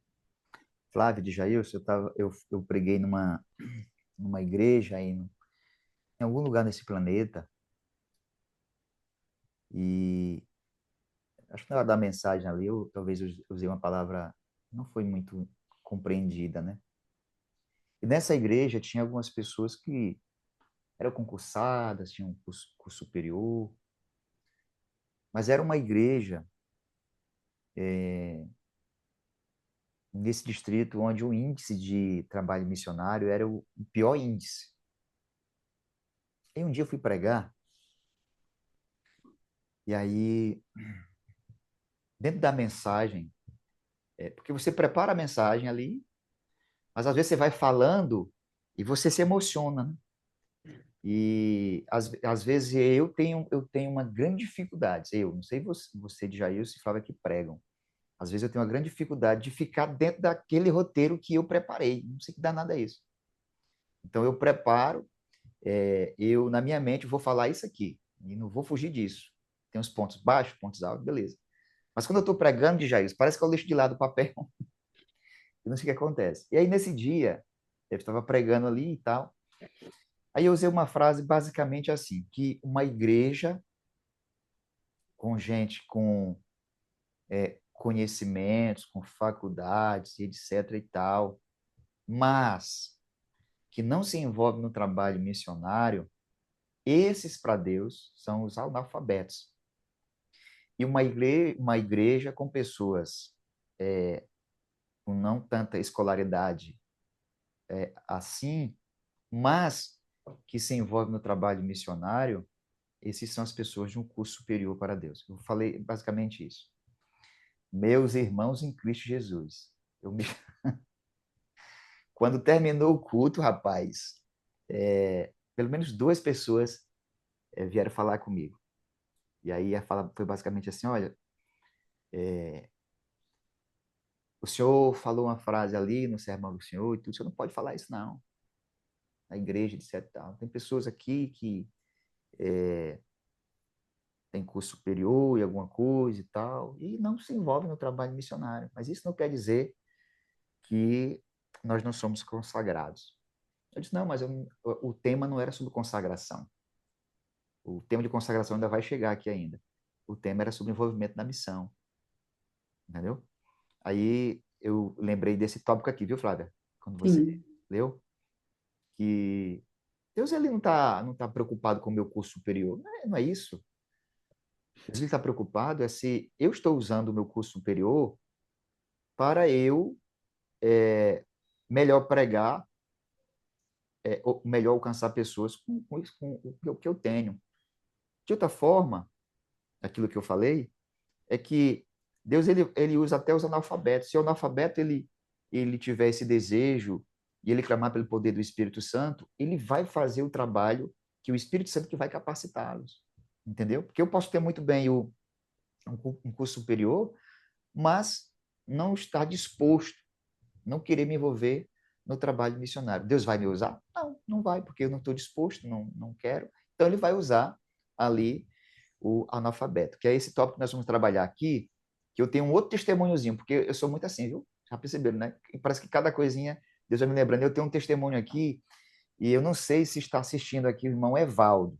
Flávio de Jailson, eu preguei numa igreja aí, em algum lugar nesse planeta, e acho que na hora da mensagem ali, eu talvez usei uma palavra não foi muito compreendida, né? E nessa igreja tinha algumas pessoas que eram concursadas, tinham um curso superior, mas era uma igreja nesse distrito onde o índice de trabalho missionário era o pior índice. E um dia eu fui pregar, e aí, dentro da mensagem, porque você prepara a mensagem ali, mas às vezes você vai falando e você se emociona, né? E às vezes eu tenho uma grande dificuldade, eu não sei você de Jair se fala que pregam, às vezes eu tenho uma grande dificuldade de ficar dentro daquele roteiro que eu preparei, não sei que dá nada isso. Então eu preparo, eu na minha mente vou falar isso aqui. E não vou fugir disso. Tem uns pontos baixos, pontos altos, beleza. Mas quando eu estou pregando de Jair, parece que eu deixo de lado o papel e não sei o que acontece. E aí, nesse dia, eu estava pregando ali e tal. Aí eu usei uma frase basicamente assim, que uma igreja com gente com conhecimentos, com faculdades, etc e tal, mas que não se envolve no trabalho missionário, esses para Deus são os analfabetos. E uma igreja com pessoas com não tanta escolaridade assim, mas que se envolve no trabalho missionário, esses são as pessoas de um curso superior para Deus. Eu falei basicamente isso. Meus irmãos em Cristo Jesus. Eu me... Quando terminou o culto, rapaz, pelo menos duas pessoas vieram falar comigo. E aí a fala foi basicamente assim, olha, o senhor falou uma frase ali no sermão do senhor e tudo, o senhor não pode falar isso não, na igreja, etc. E tal. Tem pessoas aqui que têm curso superior e alguma coisa e tal, e não se envolvem no trabalho missionário. Mas isso não quer dizer que nós não somos consagrados. Eu disse, não, mas o tema não era sobre consagração. O tema de consagração ainda vai chegar aqui ainda. O tema era sobre envolvimento na missão, entendeu? Aí eu lembrei desse tópico aqui, viu, Flávia? Quando você Sim. leu, que Deus ele não tá preocupado com o meu curso superior. Não é isso. Deus ele está preocupado é se eu estou usando o meu curso superior para eu melhor pregar, ou melhor alcançar pessoas com o que eu tenho. De outra forma, aquilo que eu falei, é que Deus ele usa até os analfabetos. Se o analfabeto ele tiver esse desejo e ele clamar pelo poder do Espírito Santo, ele vai fazer o trabalho que o Espírito Santo que vai capacitá-los. Entendeu? Porque eu posso ter muito bem um curso superior, mas não estar disposto, não querer me envolver no trabalho missionário. Deus vai me usar? Não, não vai, porque eu não estou disposto, não quero. Então, ele vai usar ali o analfabeto, que é esse tópico que nós vamos trabalhar aqui, que eu tenho um outro testemunhozinho, porque eu sou muito assim, viu? Já perceberam, né? Parece que cada coisinha, Deus vai me lembrando. Eu tenho um testemunho aqui, e eu não sei se está assistindo aqui o irmão Evaldo,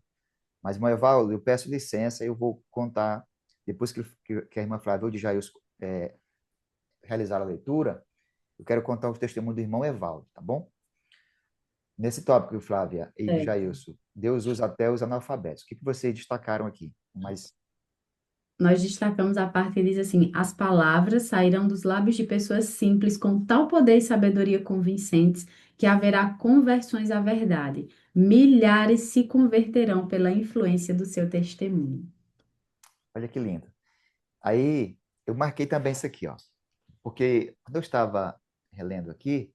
mas, irmão Evaldo, eu peço licença, eu vou contar, depois que a irmã Flávia de Jair realizar a leitura, eu quero contar o testemunho do irmão Evaldo, tá bom? Nesse tópico, Flávia e É. Jailson, Deus usa até os analfabetos. O que vocês destacaram aqui? Mas Nós destacamos a parte que diz assim: as palavras sairão dos lábios de pessoas simples com tal poder e sabedoria convincentes que haverá conversões à verdade. Milhares se converterão pela influência do seu testemunho. olha que lindo. Aí eu marquei também isso aqui, ó, porque quando eu estava relendo aqui,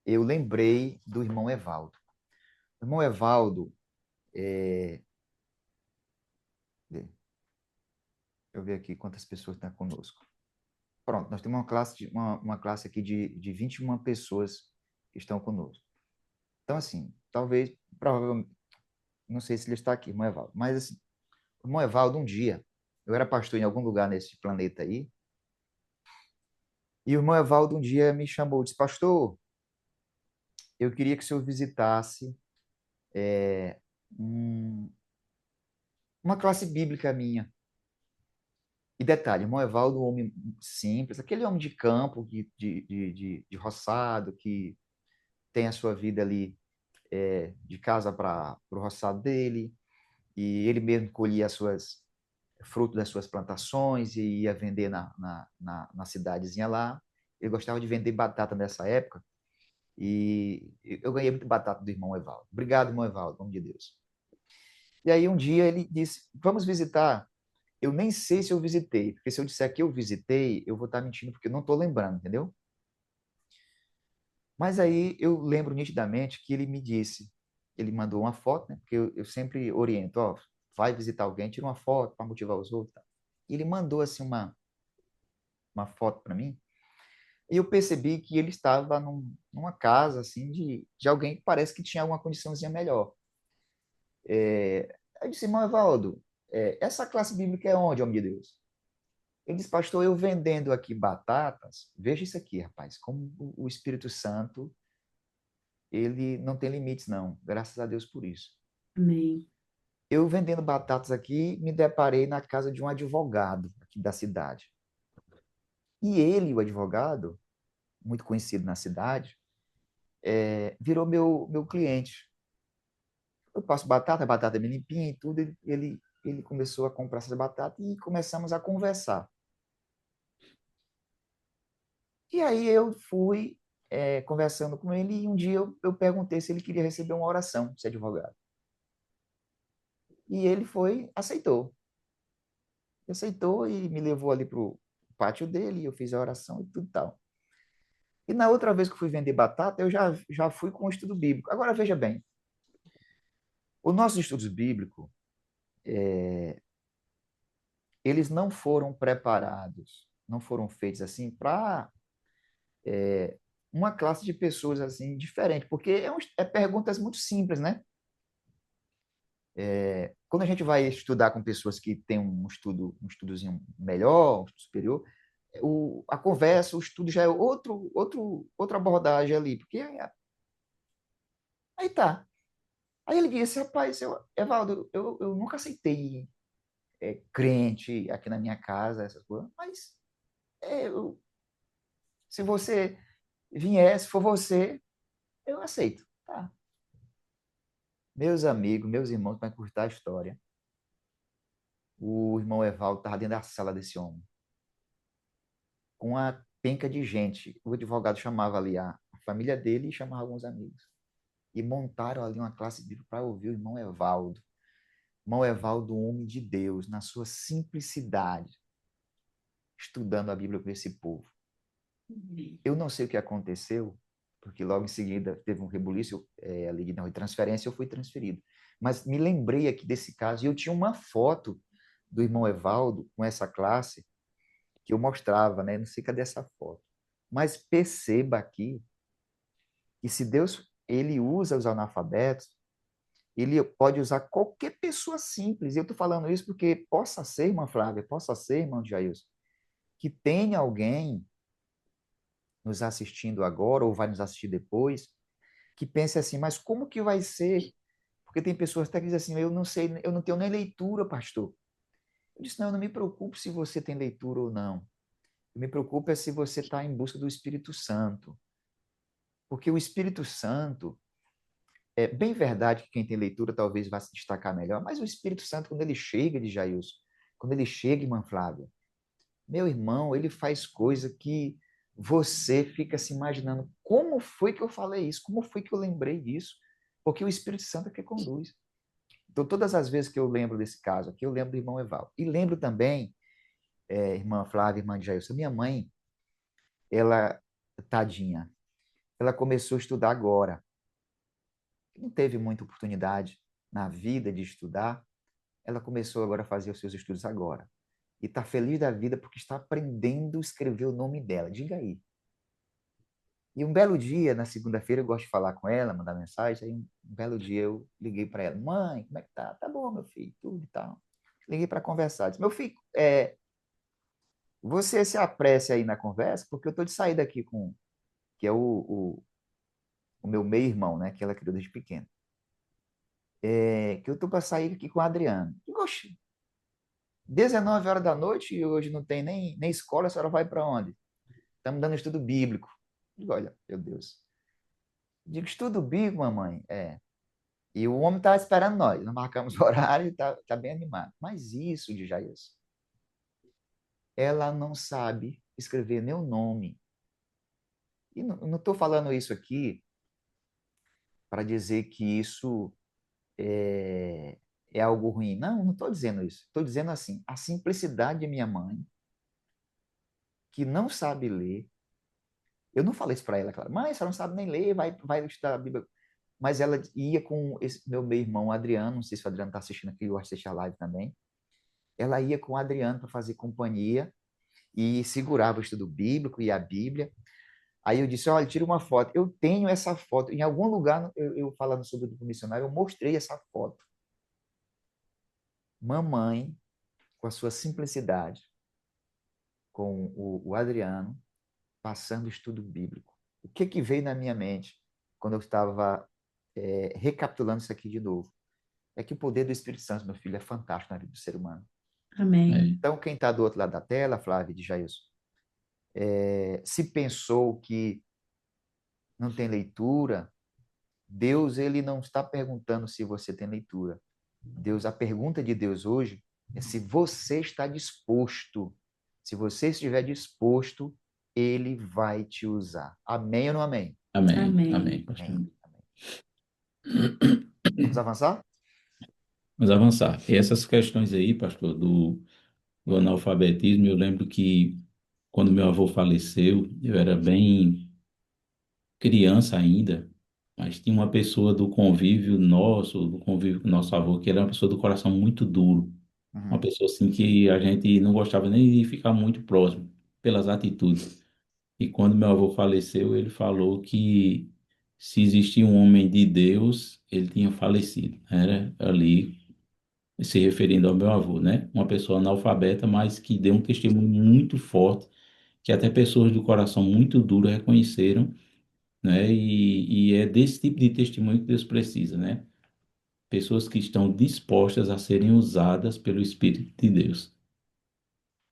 eu lembrei do irmão Evaldo. O irmão Evaldo, deixa eu ver aqui quantas pessoas estão conosco. Pronto, nós temos uma classe aqui de 21 pessoas que estão conosco. Então, assim, talvez, provavelmente, não sei se ele está aqui, irmão Evaldo, mas assim, o irmão Evaldo, um dia, eu era pastor em algum lugar nesse planeta aí, e o irmão Evaldo um dia me chamou, disse, pastor, eu queria que o senhor visitasse um- uma classe bíblica minha. E detalhe, irmão Evaldo, um homem simples, aquele homem de campo, de roçado, que tem a sua vida ali de casa para o roçado dele, e ele mesmo colhia as suas frutos das suas plantações e ia vender na cidadezinha lá. Ele gostava de vender batata nessa época, e eu ganhei muito batata do irmão Evaldo. Obrigado, irmão Evaldo, em nome de Deus. E aí um dia ele disse, vamos visitar. Eu nem sei se eu visitei, porque se eu disser que eu visitei, eu vou estar mentindo, porque eu não estou lembrando, entendeu? Mas aí eu lembro nitidamente que ele me disse, ele mandou uma foto, né? Porque eu sempre oriento, ó, vai visitar alguém, tira uma foto para motivar os outros. Tá? E ele mandou assim uma foto para mim, e eu percebi que ele estava numa casa assim de alguém que parece que tinha alguma condiçãozinha melhor. Aí eu disse, irmão Evaldo, essa classe bíblica é onde, homem de Deus? Ele disse, pastor, eu vendendo aqui batatas, veja isso aqui, rapaz, como o Espírito Santo, ele não tem limites, não. Graças a Deus por isso. Amém. Eu vendendo batatas aqui, me deparei na casa de um advogado aqui da cidade. E ele, o advogado, muito conhecido na cidade, virou meu cliente. Eu passo batata, a batata é bem limpinha e tudo. Ele começou a comprar essas batatas e começamos a conversar. E aí eu fui conversando com ele e um dia eu perguntei se ele queria receber uma oração, esse advogado. E ele aceitou. Aceitou e me levou ali para o pátio dele, eu fiz a oração e tudo tal. E na outra vez que eu fui vender batata, eu já fui com o estudo bíblico. Agora veja bem, os nossos estudos bíblicos, eles não foram preparados, não foram feitos assim para uma classe de pessoas assim diferente, porque perguntas muito simples, né? Quando a gente vai estudar com pessoas que têm um estudozinho melhor, um estudo superior, a conversa, o estudo já é outra abordagem ali, porque aí tá. Aí ele disse, rapaz, Evaldo, eu nunca aceitei crente aqui na minha casa, essas coisas, mas se você vier, se for você, eu aceito. Tá. Meus amigos, meus irmãos, para encurtar a história, o irmão Evaldo estava dentro da sala desse homem, com uma penca de gente. O advogado chamava ali a família dele e chamava alguns amigos. E montaram ali uma classe bíblica para ouvir o irmão Evaldo. Irmão Evaldo, um homem de Deus, na sua simplicidade, estudando a Bíblia com esse povo. Eu não sei o que aconteceu, porque logo em seguida teve um rebuliço ali de transferência, eu fui transferido. Mas me lembrei aqui desse caso, e eu tinha uma foto do irmão Evaldo com essa classe, que eu mostrava, né? Não sei cadê essa foto. Mas perceba aqui que se Deus ele usa os analfabetos, ele pode usar qualquer pessoa simples. E eu estou falando isso porque possa ser, irmã Flávia, possa ser, irmão Jailson, que tenha alguém nos assistindo agora ou vai nos assistir depois, que pense assim, mas como que vai ser? Porque tem pessoas até que dizem assim, eu não sei, eu não tenho nem leitura, pastor. Eu disse, não, eu não me preocupo se você tem leitura ou não. Eu me preocupo é se você está em busca do Espírito Santo. Porque o Espírito Santo, é bem verdade que quem tem leitura talvez vá se destacar melhor, mas o Espírito Santo, quando ele chega de Jailson, quando ele chega, irmã Flávia, meu irmão, ele faz coisa que você fica se imaginando, como foi que eu falei isso? Como foi que eu lembrei disso? Porque o Espírito Santo é que conduz. Então, todas as vezes que eu lembro desse caso aqui, eu lembro do irmão Evaldo. E lembro também, irmã Flávia, irmã de Jailson, minha mãe, ela, tadinha, ela começou a estudar agora. Não teve muita oportunidade na vida de estudar, ela começou agora a fazer os seus estudos agora. E está feliz da vida porque está aprendendo a escrever o nome dela. Diga aí. E um belo dia, na segunda-feira, eu gosto de falar com ela, mandar mensagem. Aí um belo dia eu liguei para ela: Mãe, como é que tá? Tá bom, meu filho, tudo e tal. Liguei para conversar. Disse: Meu filho, você se apresse aí na conversa, porque eu estou de saída aqui com, que é o meu meio-irmão, né? Que ela criou desde pequeno. Que eu estou para sair aqui com o Adriano. Digo, oxe, 19 horas da noite e hoje não tem nem escola, a senhora vai para onde? Estamos dando estudo bíblico. Digo, olha, meu Deus. Digo, estudo bíblico, mamãe? E o homem estava esperando nós. Nós marcamos o horário e tá bem animado. Mas isso, de Jairus, ela não sabe escrever nem o nome. E não estou falando isso aqui para dizer que isso é algo ruim. Não estou dizendo isso. Estou dizendo assim, a simplicidade de minha mãe, que não sabe ler. Eu não falei isso para ela, claro. Mãe, você não sabe nem ler, vai estudar a Bíblia. Mas ela ia com esse meu meio-irmão Adriano, não sei se o Adriano está assistindo aqui, eu assistir a live também. Ela ia com o Adriano para fazer companhia e segurava o estudo bíblico e a Bíblia. Aí eu disse, olha, tira uma foto. Eu tenho essa foto. Em algum lugar, eu falando sobre o duplo missionário, eu mostrei essa foto. mamãe, com a sua simplicidade, com o Adriano, passando o estudo bíblico. O que que veio na minha mente quando eu estava recapitulando isso aqui de novo? É que o poder do Espírito Santo, meu filho, é fantástico na vida do ser humano. Amém. É, Então, quem está do outro lado da tela, Flávia e Jailson, se pensou que não tem leitura, Deus ele não está perguntando se você tem leitura. A pergunta de Deus hoje é se você está disposto. Se você estiver disposto, ele vai te usar. Amém ou não amém? amém, amém, Amém. pastor. Amém. Vamos avançar? Vamos avançar. E essas questões aí, pastor, do analfabetismo, eu lembro que quando meu avô faleceu, eu era bem criança ainda, mas tinha uma pessoa do convívio nosso, do convívio com nosso avô, que era uma pessoa do coração muito duro. Uma Uhum. pessoa assim que a gente não gostava nem de ficar muito próximo pelas atitudes. E quando meu avô faleceu, ele falou que se existia um homem de Deus, ele tinha falecido. Era ali se referindo ao meu avô, né? Uma pessoa analfabeta, mas que deu um testemunho muito forte, que até pessoas do coração muito duro reconheceram, né? E é desse tipo de testemunho que Deus precisa, né? Pessoas que estão dispostas a serem usadas pelo Espírito de Deus.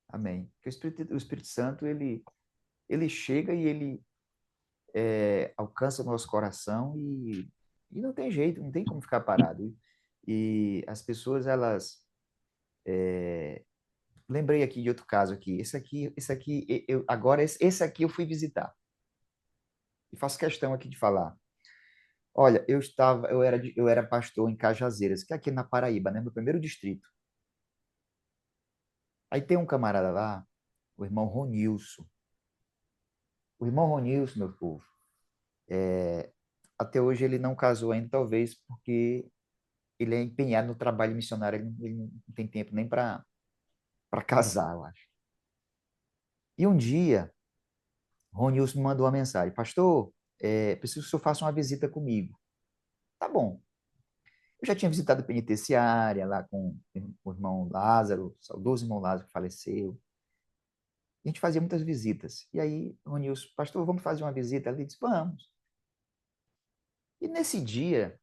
Amém. Porque o Espírito Santo, ele chega e ele alcança o nosso coração e não tem jeito, não tem como ficar parado. E as pessoas, elas... Lembrei aqui de outro caso aqui. Esse aqui, agora esse aqui eu fui visitar. E faço questão aqui de falar. Olha, eu era pastor em Cajazeiras, que é aqui na Paraíba, né? No primeiro distrito. Aí tem um camarada lá, o irmão Ronilson. O irmão Ronilson, meu povo, até hoje ele não casou ainda, talvez porque ele é empenhado no trabalho missionário, ele não tem tempo nem para casar, eu acho. E um dia, Ronilson me mandou uma mensagem: Pastor, preciso que o senhor faça uma visita comigo. Tá bom. Eu já tinha visitado a penitenciária lá com o irmão Lázaro, o saudoso irmão Lázaro que faleceu. E a gente fazia muitas visitas. E aí, Ronilson, pastor, vamos fazer uma visita? Ele disse, vamos. E nesse dia,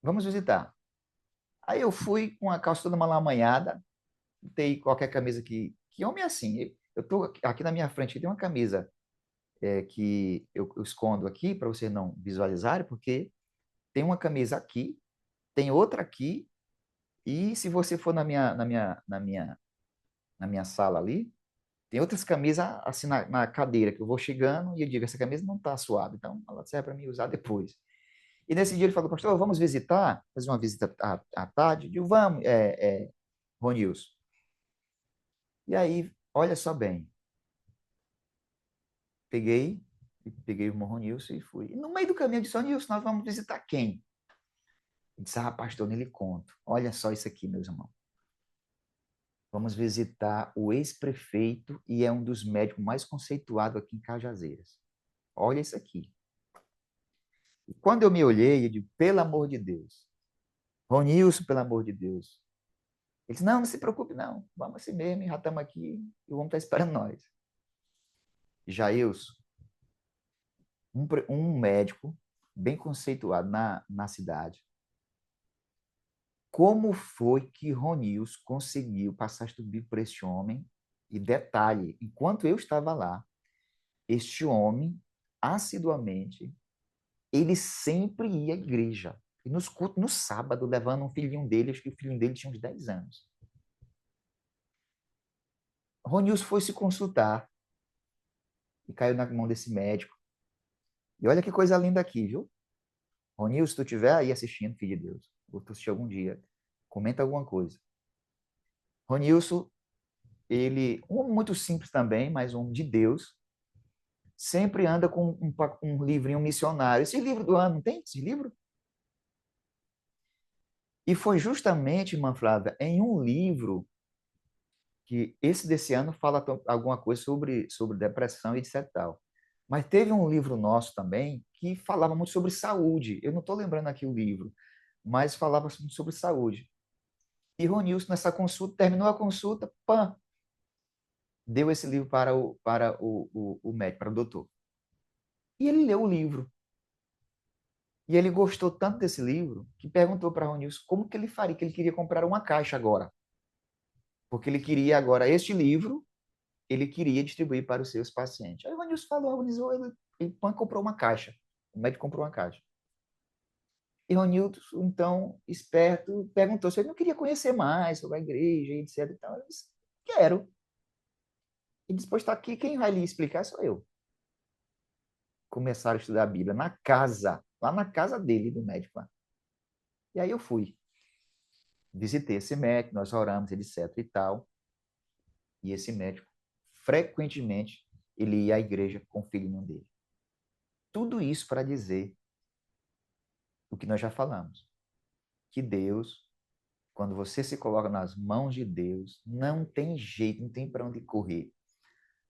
vamos visitar. Aí eu fui com a calça toda mal amanhada, botei qualquer camisa que homem é assim. Eu tô aqui na minha frente, tem uma camisa que eu escondo aqui para vocês não visualizarem, porque tem uma camisa aqui, tem outra aqui, e se você for na minha sala ali, tem outras camisas assim na cadeira que eu vou chegando e eu digo, essa camisa não está suada, então ela serve para mim usar depois. E nesse dia ele falou, pastor, vamos visitar, fazer uma visita à tarde? Eu digo, vamos, Ronilson. E aí, olha só bem, peguei, peguei o irmão Ronilson e fui. E no meio do caminho eu disse, Ronilson, nós vamos visitar quem? Ele disse, pastor, nem lhe conto. Olha só isso aqui, meus irmãos. Vamos visitar o ex-prefeito e é um dos médicos mais conceituados aqui em Cajazeiras. Olha isso aqui. E quando eu me olhei, eu digo, pelo amor de Deus. Ronilson, pelo amor de Deus. Ele disse, não se preocupe não. Vamos assim mesmo, já estamos aqui e vamos estar esperando nós. Jailson, um médico bem conceituado na cidade. Como foi que Ronilson conseguiu passar estudo bíblico para esse homem? E detalhe, enquanto eu estava lá, este homem, assiduamente, ele sempre ia à igreja. E nos cultos, no sábado, levando um filhinho dele, acho que o filhinho dele tinha uns 10 anos. Ronilson foi se consultar e caiu na mão desse médico. E olha que coisa linda aqui, viu? Ronilson, se tu estiver aí assistindo, filho de Deus, ou tu assistir algum dia, comenta alguma coisa. Ronilson, ele, um homem muito simples também, mas um homem de Deus, sempre anda com um livrinho missionário. Esse livro do ano, não tem esse livro? E foi justamente, irmã Flávia, em um livro que esse desse ano fala alguma coisa sobre depressão e etc. Tal. Mas teve um livro nosso também que falava muito sobre saúde. Eu não estou lembrando aqui o livro, mas falava sobre saúde. E Ronilson, nessa consulta, terminou a consulta, pã, deu esse livro para o médico, para o doutor. E ele leu o livro. E ele gostou tanto desse livro que perguntou para Ronilson como que ele faria, que ele queria comprar uma caixa agora. Porque ele queria agora este livro, ele queria distribuir para os seus pacientes. Aí o Ronilson falou, organizou, ele comprou uma caixa. O médico comprou uma caixa. E Ronilson, então, esperto, perguntou se ele não queria conhecer mais sobre a igreja, etc. E tal. Ele disse, quero. E depois está aqui, quem vai lhe explicar sou eu. Começaram a estudar a Bíblia na casa, lá na casa dele, do médico lá. E aí eu fui. Visitei esse médico, nós oramos, etc. e tal. E esse médico, frequentemente, ele ia à igreja com o filhinho dele. Tudo isso para dizer o que nós já falamos. Que Deus, quando você se coloca nas mãos de Deus, não tem jeito, não tem para onde correr.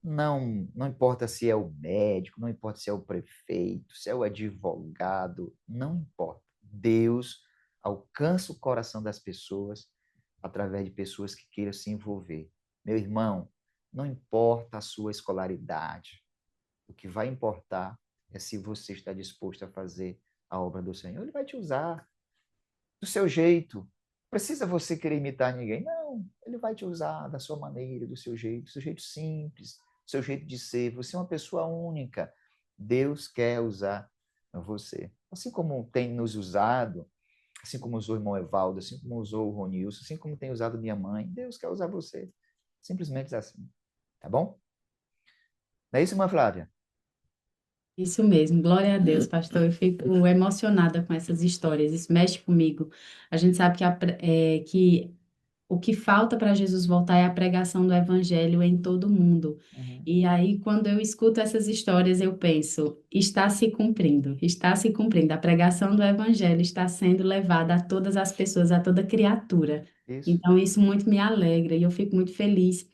Não importa se é o médico, não importa se é o prefeito, se é o advogado, não importa. Deus alcança o coração das pessoas através de pessoas que queiram se envolver. Meu irmão, não importa a sua escolaridade. O que vai importar é se você está disposto a fazer a obra do Senhor. Ele vai te usar do seu jeito. Não precisa você querer imitar ninguém. Não, ele vai te usar da sua maneira, do seu jeito simples, do seu jeito de ser. Você é uma pessoa única. Deus quer usar você. Assim como tem nos usado, assim como usou o irmão Evaldo, assim como usou o Ronilson, assim como tem usado minha mãe, Deus quer usar você. Simplesmente assim. Tá bom? Não é isso, irmã Flávia? Isso mesmo, glória a Deus, pastor. Eu fico emocionada com essas histórias, isso mexe comigo. A gente sabe que o que falta para Jesus voltar é a pregação do evangelho em todo o mundo. Uhum. E aí, quando eu escuto essas histórias, eu penso, está se cumprindo, está se cumprindo. A pregação do evangelho está sendo levada a todas as pessoas, a toda criatura. Isso. Então, isso muito me alegra e eu fico muito feliz.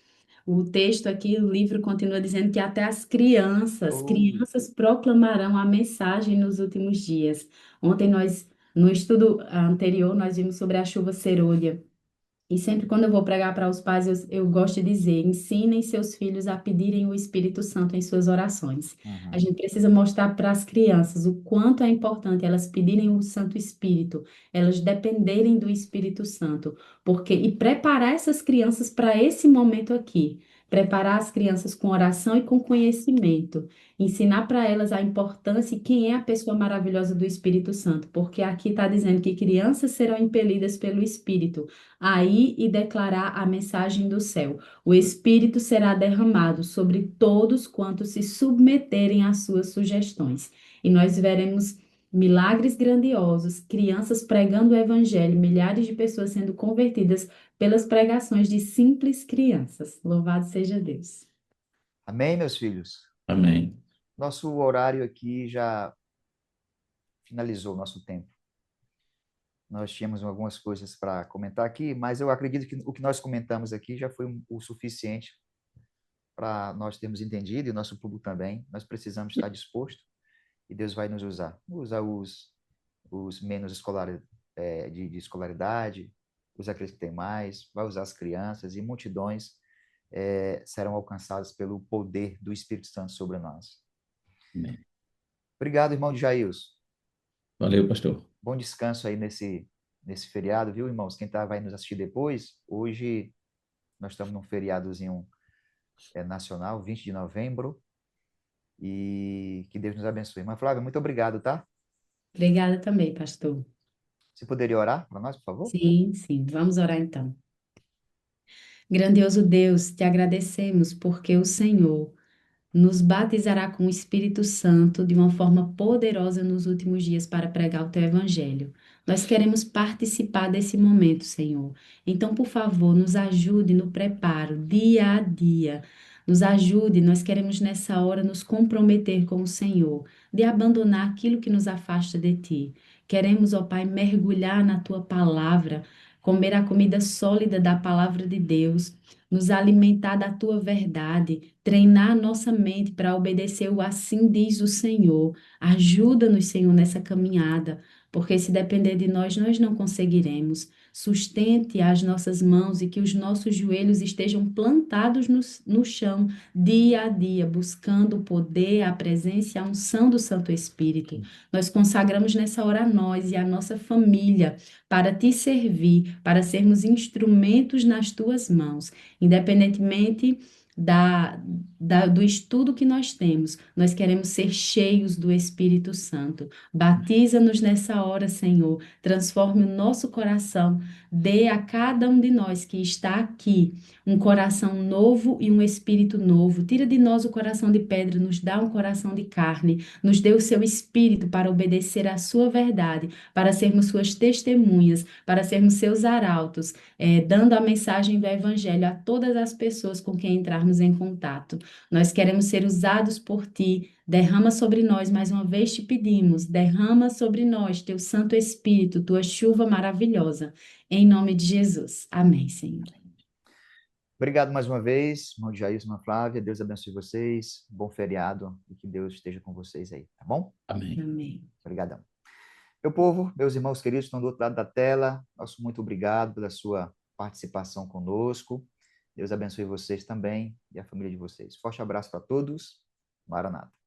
O texto aqui, o livro continua dizendo que até as crianças, Oh, crianças proclamarão a mensagem nos últimos dias. Ontem no estudo anterior, nós vimos sobre a chuva cerúlea. E sempre quando eu vou pregar para os pais, eu gosto de dizer: ensinem seus filhos a pedirem o Espírito Santo em suas orações. A uhum. gente precisa mostrar para as crianças o quanto é importante elas pedirem o Santo Espírito, elas dependerem do Espírito Santo, porque e preparar essas crianças para esse momento aqui. Preparar as crianças com oração e com conhecimento, ensinar para elas a importância e quem é a pessoa maravilhosa do Espírito Santo, porque aqui está dizendo que crianças serão impelidas pelo Espírito aí e declarar a mensagem do céu. O Espírito será derramado sobre todos quantos se submeterem às suas sugestões. E nós veremos milagres grandiosos, crianças pregando o evangelho, milhares de pessoas sendo convertidas pelas pregações de simples crianças. Louvado seja Deus. Amém, meus filhos? Amém. Nosso horário aqui já finalizou o nosso tempo. Nós tínhamos algumas coisas para comentar aqui, mas eu acredito que o que nós comentamos aqui já foi o suficiente para nós termos entendido e o nosso público também. Nós precisamos estar disposto e Deus vai nos usar. Usar os menos escolares, de escolaridade, usar aqueles que têm mais, vai usar as crianças e multidões serão alcançadas pelo poder do Espírito Santo sobre nós. Amém. Obrigado, irmão de Jailson. Valeu, pastor. Bom descanso aí nesse feriado, viu, irmãos? Quem vai nos assistir depois, hoje nós estamos num feriadozinho nacional, 20 de novembro, e que Deus nos abençoe. Irmã Flávia, muito obrigado, tá? Obrigada também, pastor. Você poderia orar para nós, por favor? Sim, sim. Vamos orar então. Grandioso Deus, te agradecemos porque o Senhor nos batizará com o Espírito Santo de uma forma poderosa nos últimos dias para pregar o teu evangelho. Nós queremos participar desse momento, Senhor. Então, por favor, nos ajude no preparo, dia a dia. Nos ajude, nós queremos nessa hora nos comprometer com o Senhor, de abandonar aquilo que nos afasta de ti. Queremos, ó Pai, mergulhar na tua palavra, comer a comida sólida da palavra de Deus, nos alimentar da tua verdade, treinar nossa mente para obedecer o assim diz o Senhor. Ajuda-nos, Senhor, nessa caminhada. porque se depender de nós, nós não conseguiremos. Sustente as nossas mãos e que os nossos joelhos estejam plantados no chão, dia a dia, buscando o poder, a presença e a unção do Santo Espírito. Nós consagramos nessa hora a nós e a nossa família para te servir, para sermos instrumentos nas tuas mãos, independentemente do estudo que nós temos. Nós queremos ser cheios do Espírito Santo. Batiza-nos nessa hora, Senhor. Transforme o nosso coração. Dê a cada um de nós que está aqui um coração novo e um espírito novo. Tira de nós o coração de pedra, nos dá um coração de carne. Nos dê o seu espírito para obedecer à sua verdade, para sermos suas testemunhas, para sermos seus arautos, dando a mensagem do Evangelho a todas as pessoas com quem entrarmos em contato. Nós queremos ser usados por ti. Derrama sobre nós, mais uma vez te pedimos, derrama sobre nós teu Santo Espírito, tua chuva maravilhosa. Em nome de Jesus. Amém, Senhor. Obrigado mais uma vez, irmão Jair, irmã Flávia. Deus abençoe vocês. Bom feriado e que Deus esteja com vocês aí, tá bom? Amém. Amém. Obrigadão. Meu povo, meus irmãos queridos, estão do outro lado da tela. Nosso muito obrigado pela sua participação conosco. Deus abençoe vocês também e a família de vocês. Forte abraço para todos. Maranata.